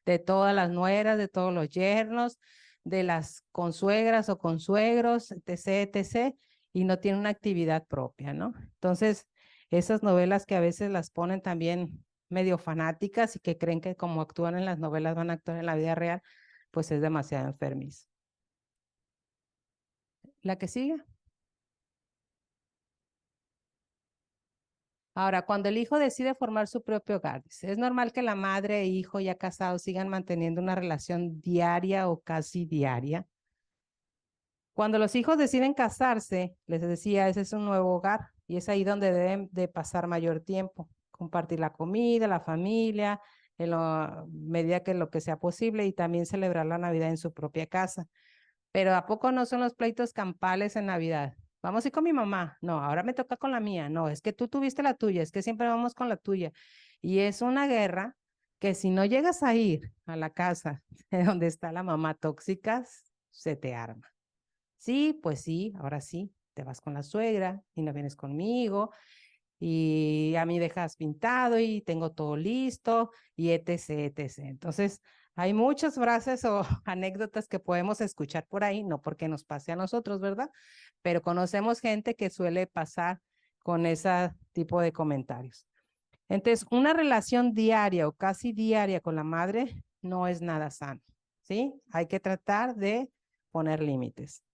de todas las nueras, de todos los yernos, de las consuegras o consuegros, etc., etc., y no tiene una actividad propia, ¿no? Entonces, esas novelas que a veces las ponen también medio fanáticas y que creen que como actúan en las novelas van a actuar en la vida real, pues es demasiado enfermizo. La que sigue. Ahora, cuando el hijo decide formar su propio hogar, es normal que la madre e hijo ya casados sigan manteniendo una relación diaria o casi diaria. Cuando los hijos deciden casarse, les decía, ese es un nuevo hogar y es ahí donde deben de pasar mayor tiempo, compartir la comida, la familia, en la medida que lo que sea posible y también celebrar la Navidad en su propia casa. Pero ¿a poco no son los pleitos campales en Navidad? Vamos a ir con mi mamá. No, ahora me toca con la mía. No, es que tú tuviste la tuya, es que siempre vamos con la tuya. Y es una guerra que si no llegas a ir a la casa de donde está la mamá tóxica, se te arma. Sí, pues sí, ahora sí, te vas con la suegra y no vienes conmigo y a mí dejas pintado y tengo todo listo y etc., etc. Entonces, hay muchas frases o anécdotas que podemos escuchar por ahí, no porque nos pase a nosotros, ¿verdad? Pero conocemos gente que suele pasar con ese tipo de comentarios. Entonces, una relación diaria o casi diaria con la madre no es nada sano, ¿sí? Hay que tratar de poner límites.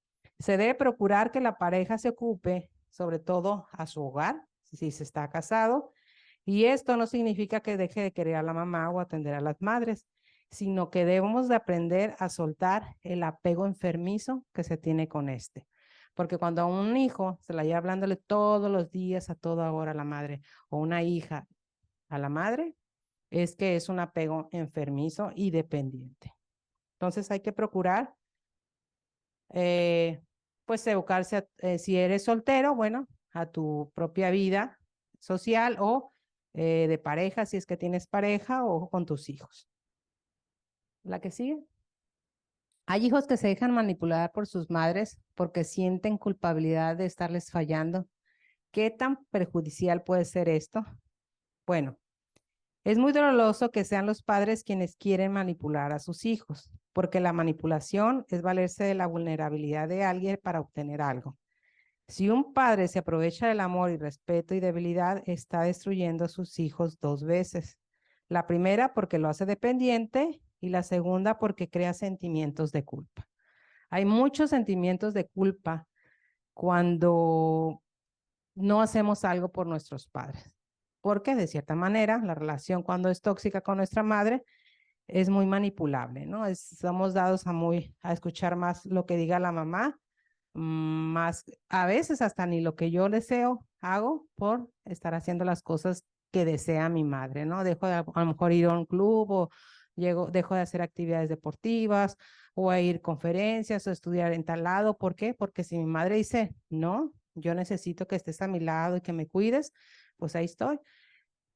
Se debe procurar que la pareja se ocupe, sobre todo a su hogar, si se está casado, y esto no significa que deje de querer a la mamá o atender a las madres, sino que debemos de aprender a soltar el apego enfermizo que se tiene con este. Porque cuando a un hijo se la lleva hablándole todos los días, a toda hora a la madre, o una hija a la madre, es que es un apego enfermizo y dependiente. Entonces hay que procurar pues educarse, si eres soltero, bueno, a tu propia vida social o de pareja, si es que tienes pareja o con tus hijos. La que sigue. Hay hijos que se dejan manipular por sus madres porque sienten culpabilidad de estarles fallando. ¿Qué tan perjudicial puede ser esto? Bueno, es muy doloroso que sean los padres quienes quieren manipular a sus hijos, porque la manipulación es valerse de la vulnerabilidad de alguien para obtener algo. Si un padre se aprovecha del amor y respeto y debilidad, está destruyendo a sus hijos dos veces. La primera porque lo hace dependiente y la segunda porque crea sentimientos de culpa. Hay muchos sentimientos de culpa cuando no hacemos algo por nuestros padres. Porque de cierta manera la relación cuando es tóxica con nuestra madre es muy manipulable, ¿no? Somos dados a escuchar más lo que diga la mamá, más a veces hasta ni lo que yo deseo hago por estar haciendo las cosas que desea mi madre, ¿no? Dejo de a lo mejor ir a un club o dejo de hacer actividades deportivas o a ir a conferencias o estudiar en tal lado. ¿Por qué? Porque si mi madre dice, no, yo necesito que estés a mi lado y que me cuides, pues ahí estoy.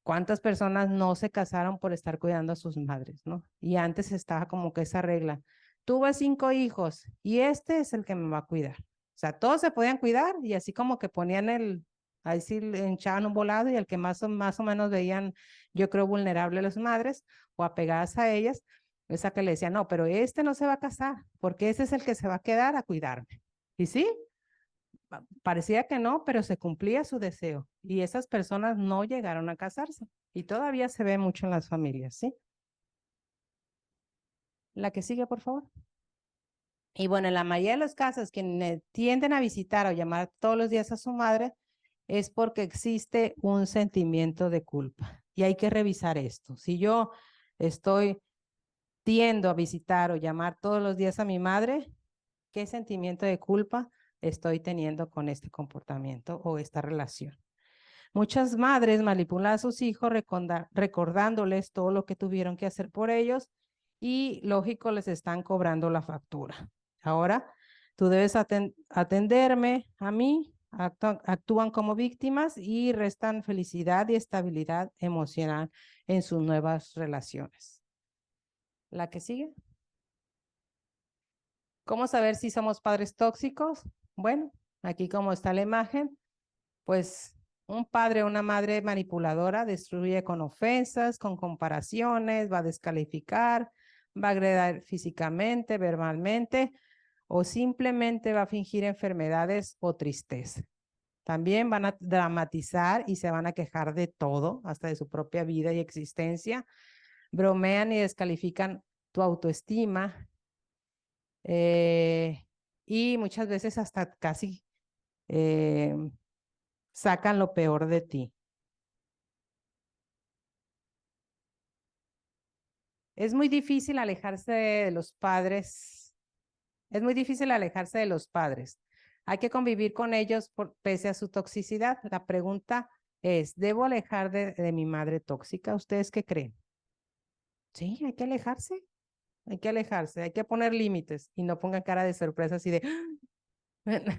¿Cuántas personas no se casaron por estar cuidando a sus madres, no? Y antes estaba como que esa regla. Tuve 5 hijos y este es el que me va a cuidar. O sea, todos se podían cuidar y así como que ponían ahí sí le echaban un volado y el que más o menos veían, yo creo, vulnerable a las madres o apegadas a ellas, esa que le decía, no, pero este no se va a casar porque ese es el que se va a quedar a cuidarme. Y sí, parecía que no, pero se cumplía su deseo y esas personas no llegaron a casarse y todavía se ve mucho en las familias, ¿sí? La que sigue, por favor. Y bueno, en la mayoría de los casos, quienes tienden a visitar o llamar todos los días a su madre es porque existe un sentimiento de culpa y hay que revisar esto. Si yo estoy tiendo a visitar o llamar todos los días a mi madre, ¿qué sentimiento de culpa estoy teniendo con este comportamiento o esta relación? Muchas madres manipulan a sus hijos recordándoles todo lo que tuvieron que hacer por ellos y lógico les están cobrando la factura. Ahora, tú debes atenderme a mí, actúan como víctimas y restan felicidad y estabilidad emocional en sus nuevas relaciones. La que sigue. ¿Cómo saber si somos padres tóxicos? Bueno, aquí como está la imagen, pues un padre o una madre manipuladora destruye con ofensas, con comparaciones, va a descalificar, va a agredir físicamente, verbalmente o simplemente va a fingir enfermedades o tristeza. También van a dramatizar y se van a quejar de todo, hasta de su propia vida y existencia. Bromean y descalifican tu autoestima y muchas veces hasta casi eh, sacan lo peor de ti. Es muy difícil alejarse de los padres. Es muy difícil alejarse de los padres. Hay que convivir con ellos pese a su toxicidad. La pregunta es, ¿debo alejar de mi madre tóxica? ¿Ustedes qué creen? Sí, hay que alejarse. Hay que alejarse. Hay que poner límites y no pongan cara de sorpresa así de,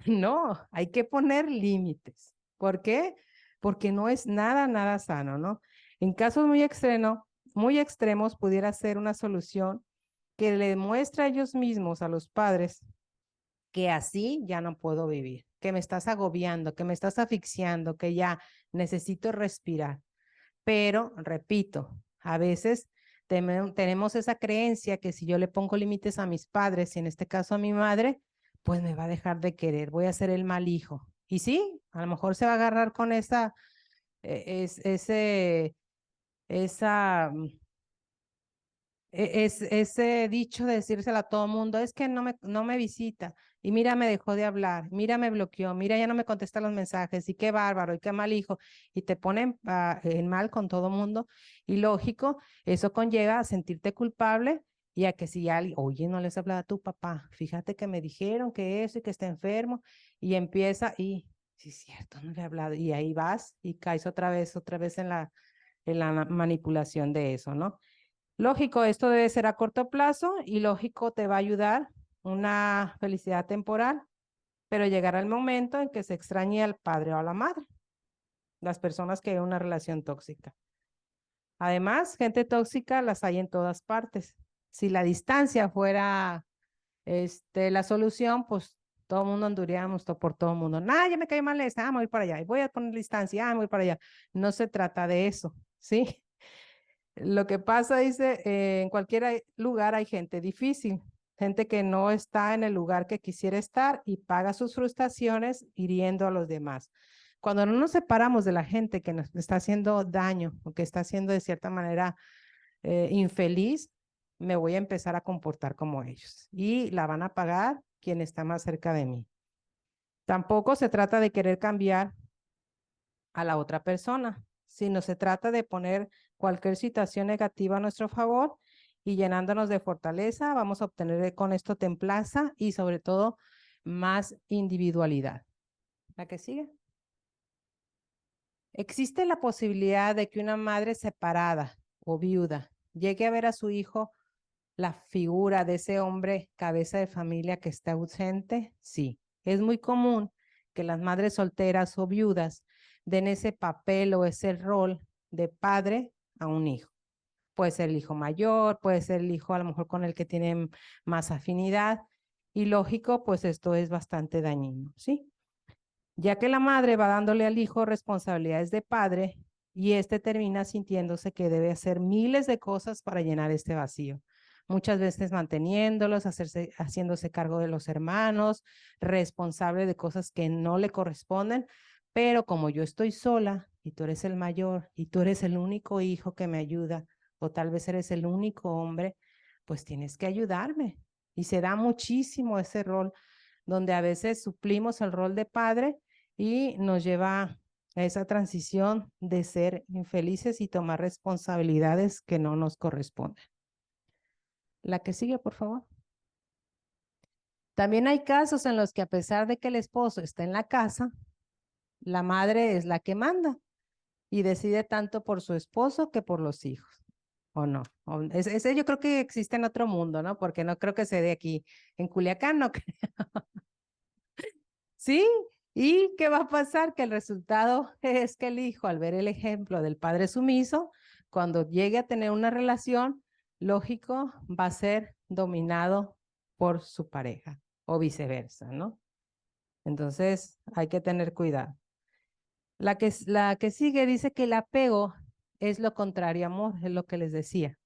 no, hay que poner límites. ¿Por qué? Porque no es nada, nada sano, ¿no? En casos muy extremos pudiera ser una solución que le muestre a ellos mismos, a los padres, que así ya no puedo vivir, que me estás agobiando, que me estás asfixiando, que ya necesito respirar. Pero, repito, a veces tenemos esa creencia que si yo le pongo límites a mis padres, y en este caso a mi madre, pues me va a dejar de querer, voy a ser el mal hijo. Y sí, a lo mejor se va a agarrar con esa ese dicho de decírselo a todo mundo, es que no me visita y mira, me dejó de hablar, mira, me bloqueó, mira, ya no me contesta los mensajes y qué bárbaro y qué mal hijo y te ponen en mal con todo mundo y lógico, eso conlleva a sentirte culpable y a que si alguien, oye, no les hablaba a tu papá, fíjate que me dijeron que eso y que está enfermo y empieza y sí es cierto, no le he hablado y ahí vas y caes otra vez en la manipulación de eso, ¿no? Lógico, esto debe ser a corto plazo y lógico te va a ayudar una felicidad temporal, pero llegará el momento en que se extrañe al padre o a la madre, las personas que hay una relación tóxica. Además, gente tóxica las hay en todas partes. Si la distancia fuera la solución, pues todo el mundo anduríamos por todo el mundo. Nada, ya me cae mal esta, voy para allá, y voy a poner distancia, voy para allá. No se trata de eso. ¿sí? Lo que pasa, dice, en cualquier lugar hay gente difícil, gente que no está en el lugar que quisiera estar y paga sus frustraciones hiriendo a los demás. Cuando no nos separamos de la gente que nos está haciendo daño o que está haciendo de cierta manera infeliz, me voy a empezar a comportar como ellos y la van a pagar quien está más cerca de mí. Tampoco se trata de querer cambiar a la otra persona, sino se trata de poner cualquier situación negativa a nuestro favor y llenándonos de fortaleza, vamos a obtener con esto templaza y sobre todo más individualidad. ¿La que sigue? Existe la posibilidad de que una madre separada o viuda llegue a ver a su hijo la figura de ese hombre cabeza de familia que está ausente. Sí, es muy común que las madres solteras o viudas den ese papel o ese rol de padre a un hijo. Puede ser el hijo mayor, puede ser el hijo a lo mejor con el que tienen más afinidad y lógico, pues esto es bastante dañino, ¿sí? Ya que la madre va dándole al hijo responsabilidades de padre y éste termina sintiéndose que debe hacer miles de cosas para llenar este vacío. Muchas veces manteniéndolos, haciéndose cargo de los hermanos, responsable de cosas que no le corresponden, pero como yo estoy sola y tú eres el mayor y tú eres el único hijo que me ayuda, o tal vez eres el único hombre, pues tienes que ayudarme. Y se da muchísimo ese rol donde a veces suplimos el rol de padre y nos lleva a esa transición de ser infelices y tomar responsabilidades que no nos corresponden. La que sigue, por favor. También hay casos en los que a pesar de que el esposo está en la casa, la madre es la que manda y decide tanto por su esposo que por los hijos. ¿O no? Ese yo creo que existe en otro mundo, ¿no? Porque no creo que se dé aquí. En Culiacán no creo. ¿Sí? ¿Y qué va a pasar? Que el resultado es que el hijo, al ver el ejemplo del padre sumiso, cuando llegue a tener una relación, lógico, va a ser dominado por su pareja o viceversa, ¿no? Entonces, hay que tener cuidado. La que sigue dice que el apego es lo contrario a amor, es lo que les decía.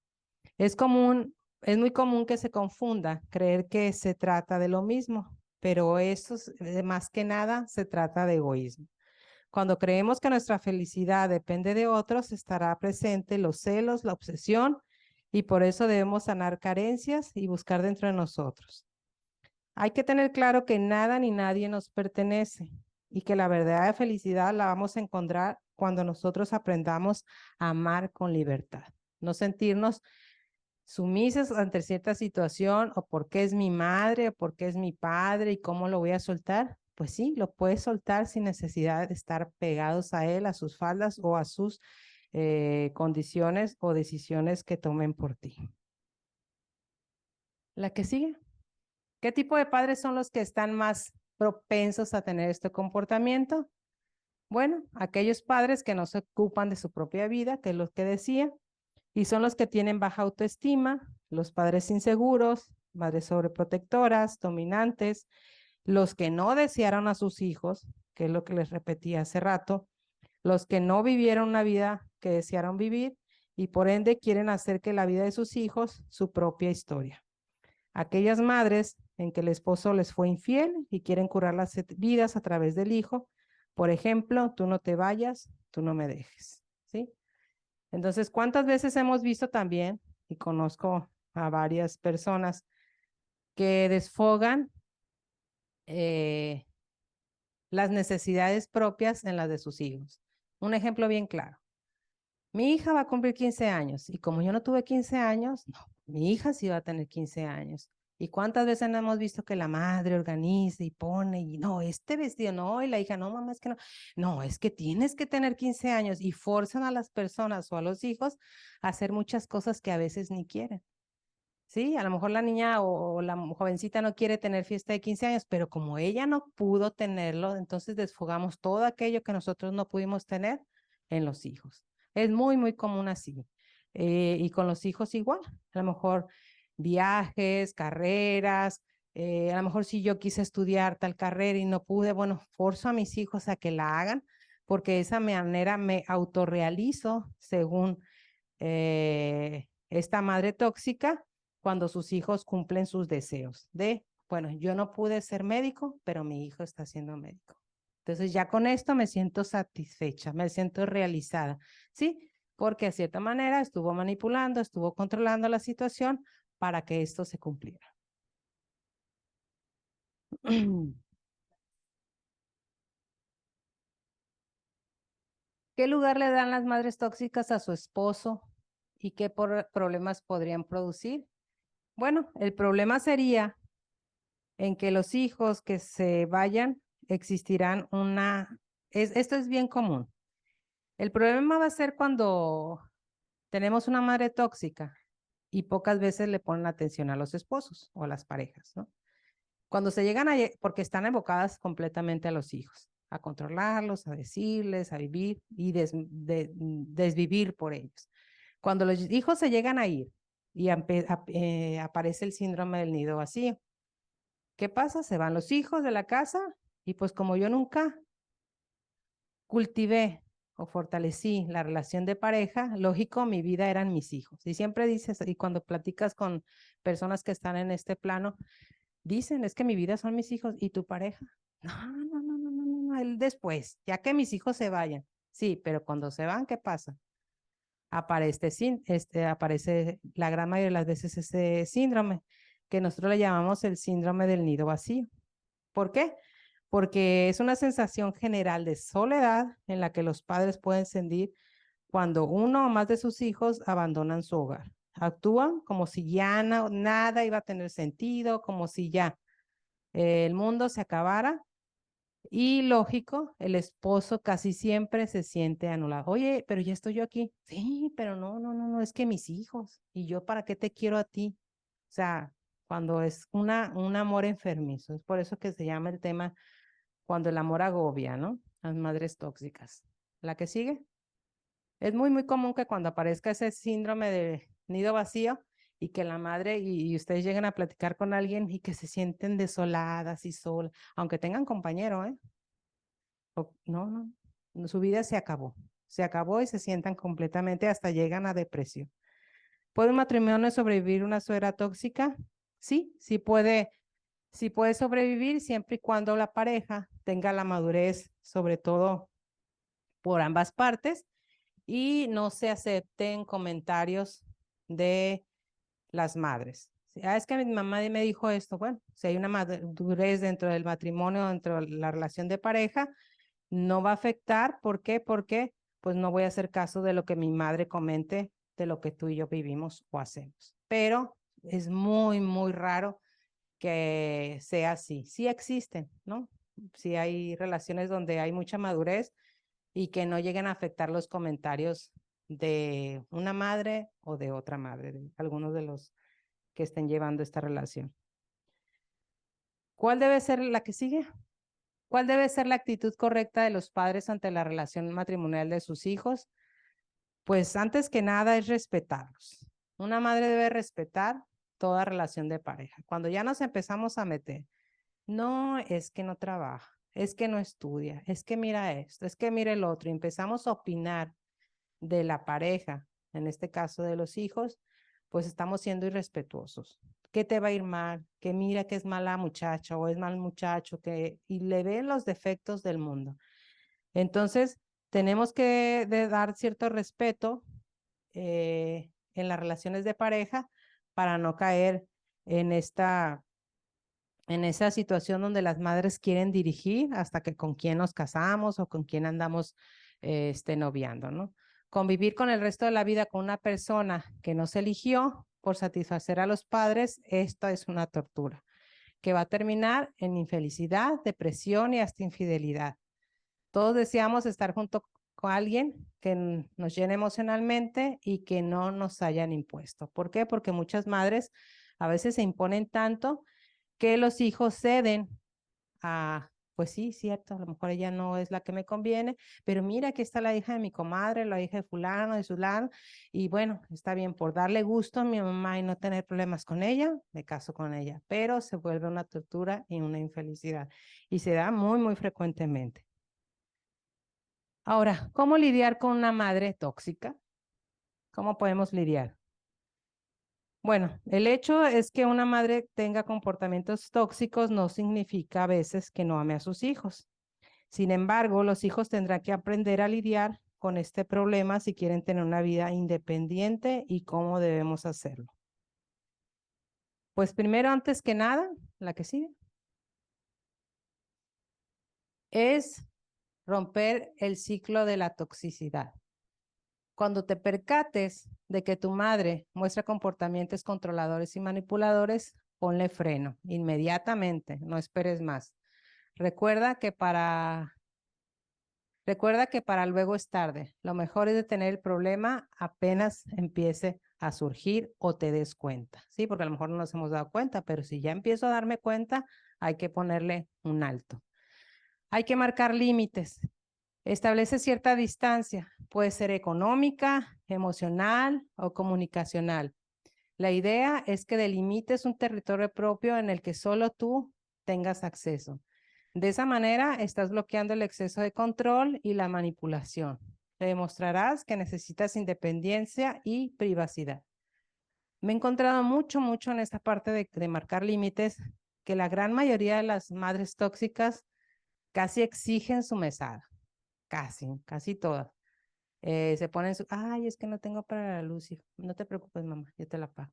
Es muy común que se confunda, creer que se trata de lo mismo, pero eso más que nada se trata de egoísmo. Cuando creemos que nuestra felicidad depende de otros, estará presente los celos, la obsesión, y por eso debemos sanar carencias y buscar dentro de nosotros. Hay que tener claro que nada ni nadie nos pertenece y que la verdadera felicidad la vamos a encontrar cuando nosotros aprendamos a amar con libertad, no sentirnos sumisas ante cierta situación o porque es mi madre o porque es mi padre y cómo lo voy a soltar. Pues sí, lo puedes soltar sin necesidad de estar pegados a él, a sus faldas o a sus condiciones o decisiones que tomen por ti. La que sigue. ¿Qué tipo de padres son los que están más propensos a tener este comportamiento? Bueno, aquellos padres que no se ocupan de su propia vida, que es lo que decía, y son los que tienen baja autoestima, los padres inseguros, madres sobreprotectoras, dominantes, los que no desearon a sus hijos, que es lo que les repetí hace rato, los que no vivieron una vida que desearon vivir y por ende quieren hacer que la vida de sus hijos su propia historia. Aquellas madres en que el esposo les fue infiel y quieren curar las vidas a través del hijo, por ejemplo, tú no te vayas, tú no me dejes, ¿sí? Entonces, ¿cuántas veces hemos visto también, y conozco a varias personas, que desfogan las necesidades propias en las de sus hijos? Un ejemplo bien claro. Mi hija va a cumplir 15 años y como yo no tuve 15 años, no, mi hija sí va a tener 15 años. ¿Y cuántas veces no hemos visto que la madre organiza y pone y no, este vestido no, y la hija no, mamá, es que no, no, es que tienes que tener 15 años y forzan a las personas o a los hijos a hacer muchas cosas que a veces ni quieren? Sí, a lo mejor la niña o la jovencita no quiere tener fiesta de 15 años, pero como ella no pudo tenerlo, entonces desfogamos todo aquello que nosotros no pudimos tener en los hijos. Es muy, muy común así. Y con los hijos igual, a lo mejor viajes, carreras, a lo mejor si yo quise estudiar tal carrera y no pude, bueno, forzo a mis hijos a que la hagan porque de esa manera me autorrealizo según esta madre tóxica cuando sus hijos cumplen sus deseos de, bueno, yo no pude ser médico, pero mi hijo está siendo médico. Entonces ya con esto me siento satisfecha, me siento realizada, ¿sí? Porque de cierta manera estuvo manipulando, estuvo controlando la situación para que esto se cumpliera. ¿Qué lugar le dan las madres tóxicas a su esposo y qué problemas podrían producir? Bueno, el problema sería en que los hijos que se vayan existirán esto es bien común. El problema va a ser cuando tenemos una madre tóxica y pocas veces le ponen atención a los esposos o a las parejas, ¿no? Cuando se llegan porque están evocadas completamente a los hijos, a controlarlos, a decirles, a vivir y desvivir por ellos. Cuando los hijos se llegan a ir y aparece el síndrome del nido vacío, ¿qué pasa? Se van los hijos de la casa y pues como yo nunca cultivé o fortalecí la relación de pareja, lógico, mi vida eran mis hijos. Y siempre dices, y cuando platicas con personas que están en este plano, dicen, es que mi vida son mis hijos y tu pareja. No, él después, ya que mis hijos se vayan. Sí, pero cuando se van, ¿qué pasa? Aparece la gran mayoría de las veces ese síndrome, que nosotros le llamamos el síndrome del nido vacío. ¿Por qué? Porque es una sensación general de soledad en la que los padres pueden sentir cuando uno o más de sus hijos abandonan su hogar. Actúan como si ya nada iba a tener sentido, como si ya el mundo se acabara. Y lógico, el esposo casi siempre se siente anulado. Oye, pero ya estoy yo aquí. Sí, pero no, es que mis hijos. ¿Y yo para qué te quiero a ti? O sea, cuando es un amor enfermizo. Es por eso que se llama el tema cuando el amor agobia, ¿no? Las madres tóxicas. ¿La que sigue? Es muy común que cuando aparezca ese síndrome de nido vacío y que la madre y ustedes lleguen a platicar con alguien y que se sienten desoladas y solas, aunque tengan compañero, ¿eh? No, su vida se acabó y se sientan completamente, hasta llegan a depresión. ¿Puede un matrimonio sobrevivir una suegra tóxica? Sí, sí puede sobrevivir siempre y cuando la pareja tenga la madurez, sobre todo por ambas partes, y no se acepten comentarios de las madres. Es que mi mamá me dijo esto. Bueno, si hay una madurez dentro del matrimonio, dentro de la relación de pareja, no va a afectar. ¿Por qué? Porque pues no voy a hacer caso de lo que mi madre comente de lo que tú y yo vivimos o hacemos. Pero es muy raro que sea así. Sí existen, ¿no? Sí hay relaciones donde hay mucha madurez y que no lleguen a afectar los comentarios de una madre o de otra madre, de algunos de los que estén llevando esta relación. ¿Cuál debe ser la que sigue? ¿Cuál debe ser la actitud correcta de los padres ante la relación matrimonial de sus hijos? Pues antes que nada es respetarlos. Una madre debe respetar toda relación de pareja. Cuando ya nos empezamos a meter, no, es que no trabaja, es que no estudia, es que mira esto, es que mira el otro, y empezamos a opinar de la pareja, en este caso de los hijos, pues estamos siendo irrespetuosos. ¿Qué te va a ir mal? Que mira que es mala muchacha o es mal muchacho, y le ven los defectos del mundo. Entonces, tenemos que dar cierto respeto en las relaciones de pareja para no caer en esa situación donde las madres quieren dirigir hasta que con quién nos casamos o con quién andamos noviando, ¿no? Convivir con el resto de la vida con una persona que no se eligió por satisfacer a los padres, esto es una tortura que va a terminar en infelicidad, depresión y hasta infidelidad. Todos deseamos estar junto con alguien que nos llene emocionalmente y que no nos hayan impuesto. ¿Por qué? Porque muchas madres a veces se imponen tanto que los hijos ceden a, pues sí, cierto, a lo mejor ella no es la que me conviene, pero mira que está la hija de mi comadre, la hija de fulano, de sulano, y bueno, está bien, por darle gusto a mi mamá y no tener problemas con ella, me caso con ella, pero se vuelve una tortura y una infelicidad, y se da muy frecuentemente. Ahora, ¿cómo lidiar con una madre tóxica? ¿Cómo podemos lidiar? Bueno, el hecho es que una madre tenga comportamientos tóxicos no significa a veces que no ame a sus hijos. Sin embargo, los hijos tendrán que aprender a lidiar con este problema si quieren tener una vida independiente y cómo debemos hacerlo. Pues primero, antes que nada, la que sigue, es romper el ciclo de la toxicidad. Cuando te percates de que tu madre muestra comportamientos controladores y manipuladores, ponle freno inmediatamente, no esperes más. Recuerda que para luego es tarde. Lo mejor es detener el problema apenas empiece a surgir o te des cuenta, ¿sí? Porque a lo mejor no nos hemos dado cuenta, pero si ya empiezo a darme cuenta, hay que ponerle un alto. Hay que marcar límites. Establece cierta distancia, puede ser económica, emocional o comunicacional. La idea es que delimites un territorio propio en el que solo tú tengas acceso. De esa manera estás bloqueando el exceso de control y la manipulación. Le demostrarás que necesitas independencia y privacidad. Me he encontrado mucho en esta parte de marcar límites, que la gran mayoría de las madres tóxicas casi exigen su mesada. Casi todas. Se ponen ay, es que no tengo para la luz, hijo. No te preocupes, mamá, yo te la pago.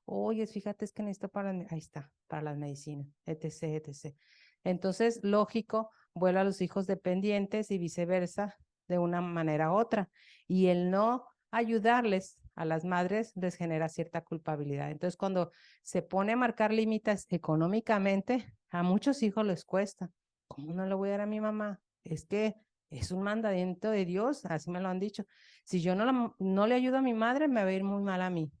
Oye, fíjate, es que necesito ahí está, para las medicinas, etc. Entonces, lógico, vuelve a los hijos dependientes y viceversa, de una manera u otra. Y el no ayudarles a las madres les genera cierta culpabilidad. Entonces, cuando se pone a marcar límites económicamente, a muchos hijos les cuesta. ¿Cómo no le voy a dar a mi mamá? Es que es un mandamiento de Dios, así me lo han dicho. Si yo no le ayudo a mi madre, me va a ir muy mal a mí.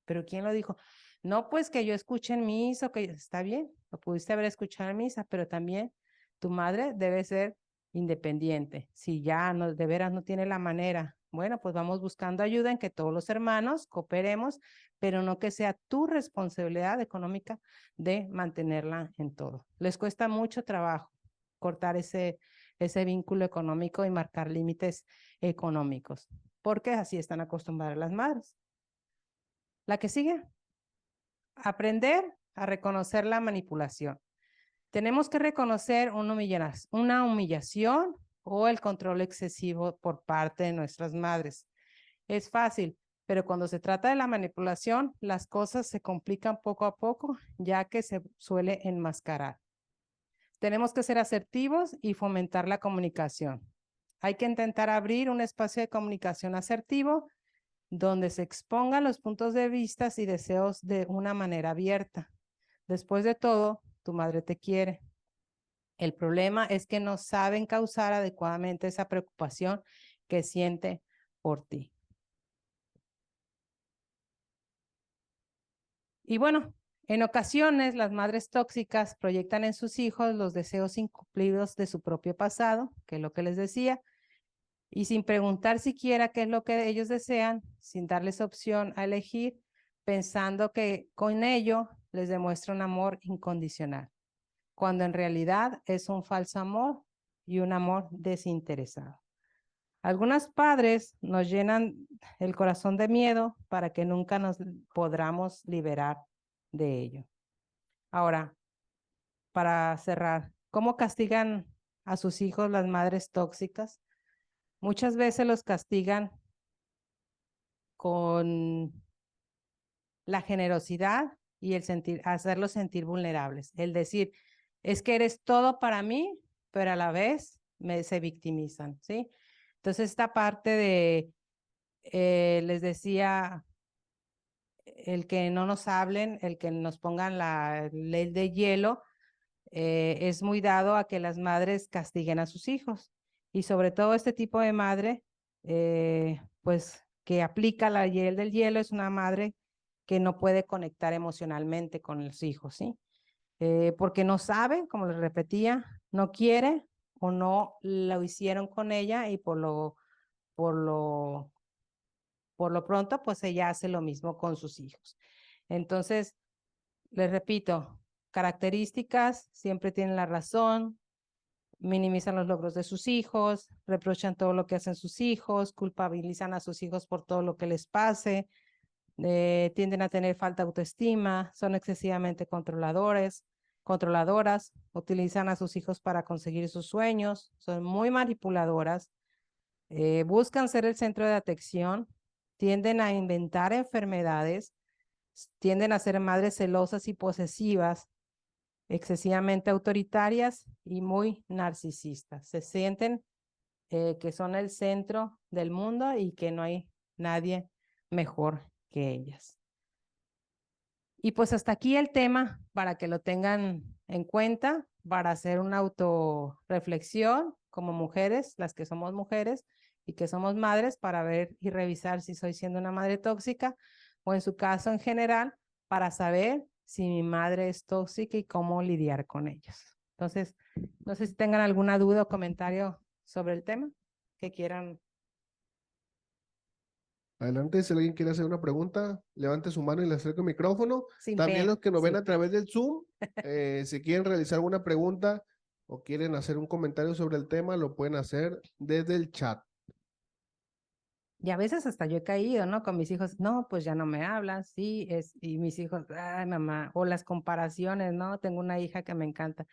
Pero ¿quién lo dijo? No, pues que yo escuche en misa, que está bien, lo pudiste haber escuchado en misa, pero también tu madre debe ser independiente. Si ya no, de veras no tiene la manera, bueno, pues vamos buscando ayuda en que todos los hermanos cooperemos, pero no que sea tu responsabilidad económica de mantenerla en todo. Les cuesta mucho trabajo cortar ese vínculo económico y marcar límites económicos, porque así están acostumbradas las madres. La que sigue, aprender a reconocer la manipulación. Tenemos que reconocer una humillación o el control excesivo por parte de nuestras madres. Es fácil, pero cuando se trata de la manipulación, las cosas se complican poco a poco, ya que se suele enmascarar. Tenemos que ser asertivos y fomentar la comunicación. Hay que intentar abrir un espacio de comunicación asertivo donde se expongan los puntos de vista y deseos de una manera abierta. Después de todo, tu madre te quiere. El problema es que no saben causar adecuadamente esa preocupación que siente por ti. Y bueno, en ocasiones las madres tóxicas proyectan en sus hijos los deseos incumplidos de su propio pasado, que es lo que les decía, y sin preguntar siquiera qué es lo que ellos desean, sin darles opción a elegir, pensando que con ello les demuestra un amor incondicional, cuando en realidad es un falso amor y un amor desinteresado. Algunos padres nos llenan el corazón de miedo para que nunca nos podamos liberar de ello. Ahora, para cerrar, ¿cómo castigan a sus hijos las madres tóxicas? Muchas veces los castigan con la generosidad y el hacerlos sentir vulnerables. El decir, es que eres todo para mí, pero a la vez se victimizan, ¿sí? Entonces, esta parte de, les decía, el que no nos hablen, el que nos pongan la ley de hielo, es muy dado a que las madres castiguen a sus hijos. Y sobre todo este tipo de madre, pues que aplica la ley del hielo, es una madre que no puede conectar emocionalmente con los hijos, ¿sí? Porque no sabe, como les repetía, no quiere o no lo hicieron con ella y por lo, por lo pronto, pues ella hace lo mismo con sus hijos. Entonces, les repito, características, siempre tienen la razón, minimizan los logros de sus hijos, reprochan todo lo que hacen sus hijos, culpabilizan a sus hijos por todo lo que les pase, tienden a tener falta de autoestima, son excesivamente controladoras, utilizan a sus hijos para conseguir sus sueños, son muy manipuladoras, buscan ser el centro de atención, tienden a inventar enfermedades, tienden a ser madres celosas y posesivas, excesivamente autoritarias y muy narcisistas. Se sienten que son el centro del mundo y que no hay nadie mejor que ellas. Y pues hasta aquí el tema para que lo tengan en cuenta, para hacer una autorreflexión como mujeres, las que somos mujeres y que somos madres, para ver y revisar si estoy siendo una madre tóxica o en su caso en general, para saber si mi madre es tóxica y cómo lidiar con ellos. Entonces, no sé si tengan alguna duda o comentario sobre el tema que quieran. Adelante, si alguien quiere hacer una pregunta, levante su mano y le acerco el micrófono. Sin También pena, los que nos ven sí. a través del Zoom, si quieren realizar alguna pregunta o quieren hacer un comentario sobre el tema, lo pueden hacer desde el chat. Y a veces hasta yo he caído, ¿no? Con mis hijos, no, pues ya no me hablas, sí, y mis hijos, ay, mamá, o las comparaciones, ¿no? Tengo una hija que me encanta,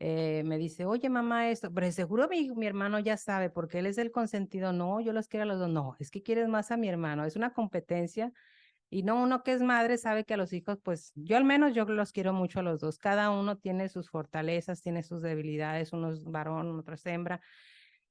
me dice, oye, mamá, esto, pero seguro mi hermano ya sabe, porque él es el consentido, no, yo los quiero a los dos, no, es que quieres más a mi hermano, es una competencia, y no, uno que es madre sabe que a los hijos, pues, yo al menos yo los quiero mucho a los dos, cada uno tiene sus fortalezas, tiene sus debilidades, uno es varón, otro es hembra,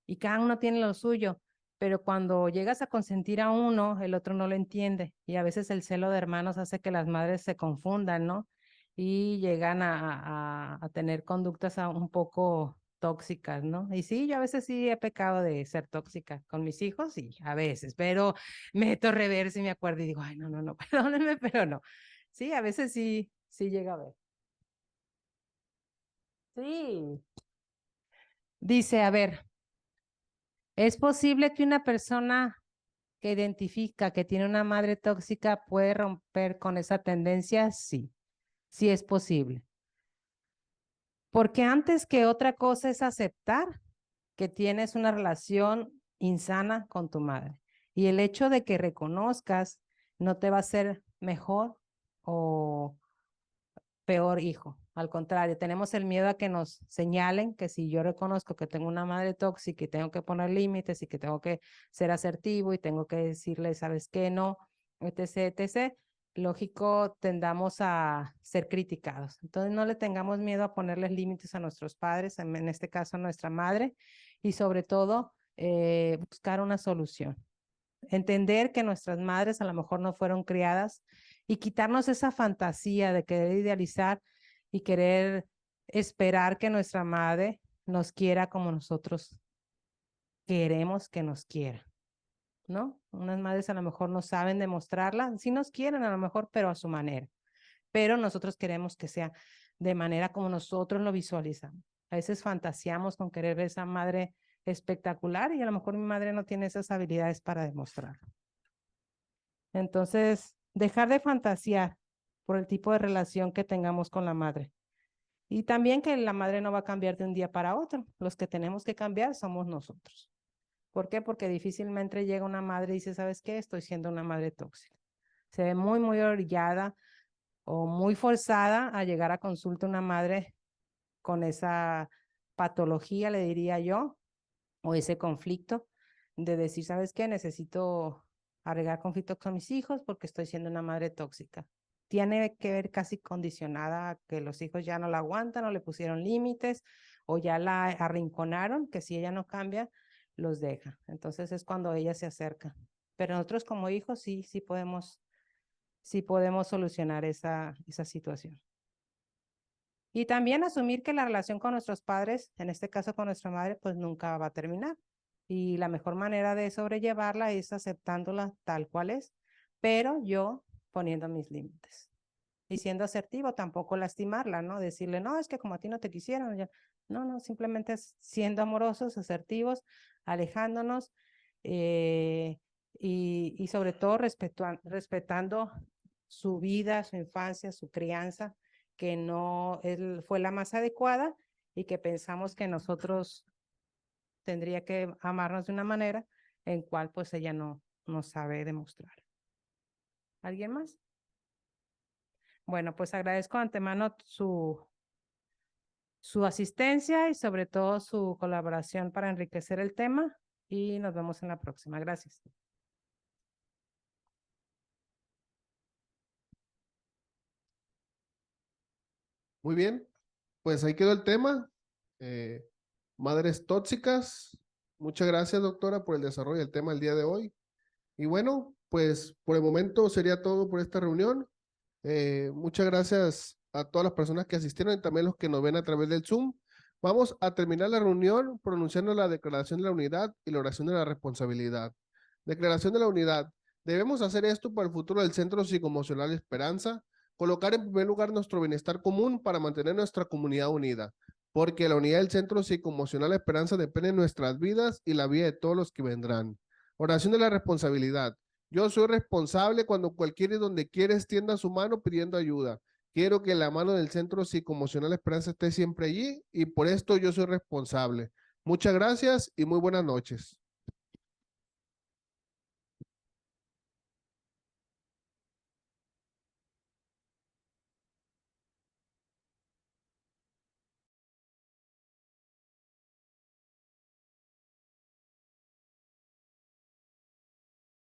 y cada uno tiene lo suyo, pero cuando llegas a consentir a uno, el otro no lo entiende y a veces el celo de hermanos hace que las madres se confundan, ¿no? Y llegan a tener conductas un poco tóxicas, ¿no? Y sí, yo a veces sí he pecado de ser tóxica con mis hijos y a veces, pero meto reverso y me acuerdo y digo, ay, no, no, no, perdónenme, pero no. Sí, a veces sí, sí llega a ver. Sí. Dice, a ver, ¿es posible que una persona que identifica que tiene una madre tóxica puede romper con esa tendencia? Sí, sí es posible. Porque antes que otra cosa es aceptar que tienes una relación insana con tu madre. Y el hecho de que reconozcas no te va a hacer mejor o peor hijo. Al contrario, tenemos el miedo a que nos señalen que si yo reconozco que tengo una madre tóxica y tengo que poner límites y que tengo que ser asertivo y tengo que decirle, ¿sabes qué? No, etc., etc., lógico, tendamos a ser criticados. Entonces, no le tengamos miedo a ponerles límites a nuestros padres, en este caso a nuestra madre, y sobre todo, buscar una solución. Entender que nuestras madres a lo mejor no fueron criadas y quitarnos esa fantasía de querer idealizar y querer esperar que nuestra madre nos quiera como nosotros queremos que nos quiera, ¿no? Unas madres a lo mejor no saben demostrarla, sí nos quieren a lo mejor, pero a su manera. Pero nosotros queremos que sea de manera como nosotros lo visualizamos. A veces fantaseamos con querer ver esa madre espectacular y a lo mejor mi madre no tiene esas habilidades para demostrarlo. Entonces, dejar de fantasear por el tipo de relación que tengamos con la madre. Y también que la madre no va a cambiar de un día para otro. Los que tenemos que cambiar somos nosotros. ¿Por qué? Porque difícilmente llega una madre y dice, ¿sabes qué? Estoy siendo una madre tóxica. Se ve muy, muy orillada o muy forzada a llegar a consulta una madre con esa patología, le diría yo, o ese conflicto de decir, ¿sabes qué? Necesito arreglar conflictos con mis hijos porque estoy siendo una madre tóxica. Tiene que ver casi condicionada a que los hijos ya no la aguantan o le pusieron límites o ya la arrinconaron, que si ella no cambia, los deja. Entonces es cuando ella se acerca. Pero nosotros como hijos sí podemos solucionar esa situación. Y también asumir que la relación con nuestros padres, en este caso con nuestra madre, pues nunca va a terminar. Y la mejor manera de sobrellevarla es aceptándola tal cual es, pero yo poniendo mis límites. Y siendo asertivo, tampoco lastimarla, ¿no? Decirle, no, es que como a ti no te quisieron. Ya. No, no, simplemente siendo amorosos, asertivos, alejándonos y sobre todo respetando su vida, su infancia, su crianza, que no él fue la más adecuada y que pensamos que nosotros tendría que amarnos de una manera en cual pues ella no sabe demostrar. ¿Alguien más? Bueno, pues agradezco de antemano su asistencia y sobre todo su colaboración para enriquecer el tema y nos vemos en la próxima. Gracias. Muy bien, pues ahí quedó el tema. Madres tóxicas. Muchas gracias, doctora, por el desarrollo del tema el día de hoy. Y bueno, pues por el momento sería todo por esta reunión. Muchas gracias a todas las personas que asistieron y también los que nos ven a través del Zoom. Vamos a terminar la reunión pronunciando la declaración de la unidad y la oración de la responsabilidad. Declaración de la unidad. Debemos hacer esto para el futuro del Centro Psicoemocional Esperanza, colocar en primer lugar nuestro bienestar común para mantener nuestra comunidad unida, porque la unidad del Centro Psicoemocional Esperanza depende de nuestras vidas y la vida de todos los que vendrán. Oración de la responsabilidad. Yo soy responsable cuando cualquiera y donde quiera extienda su mano pidiendo ayuda. Quiero que la mano del Centro Psicoemocional Esperanza esté siempre allí y por esto yo soy responsable. Muchas gracias y muy buenas noches.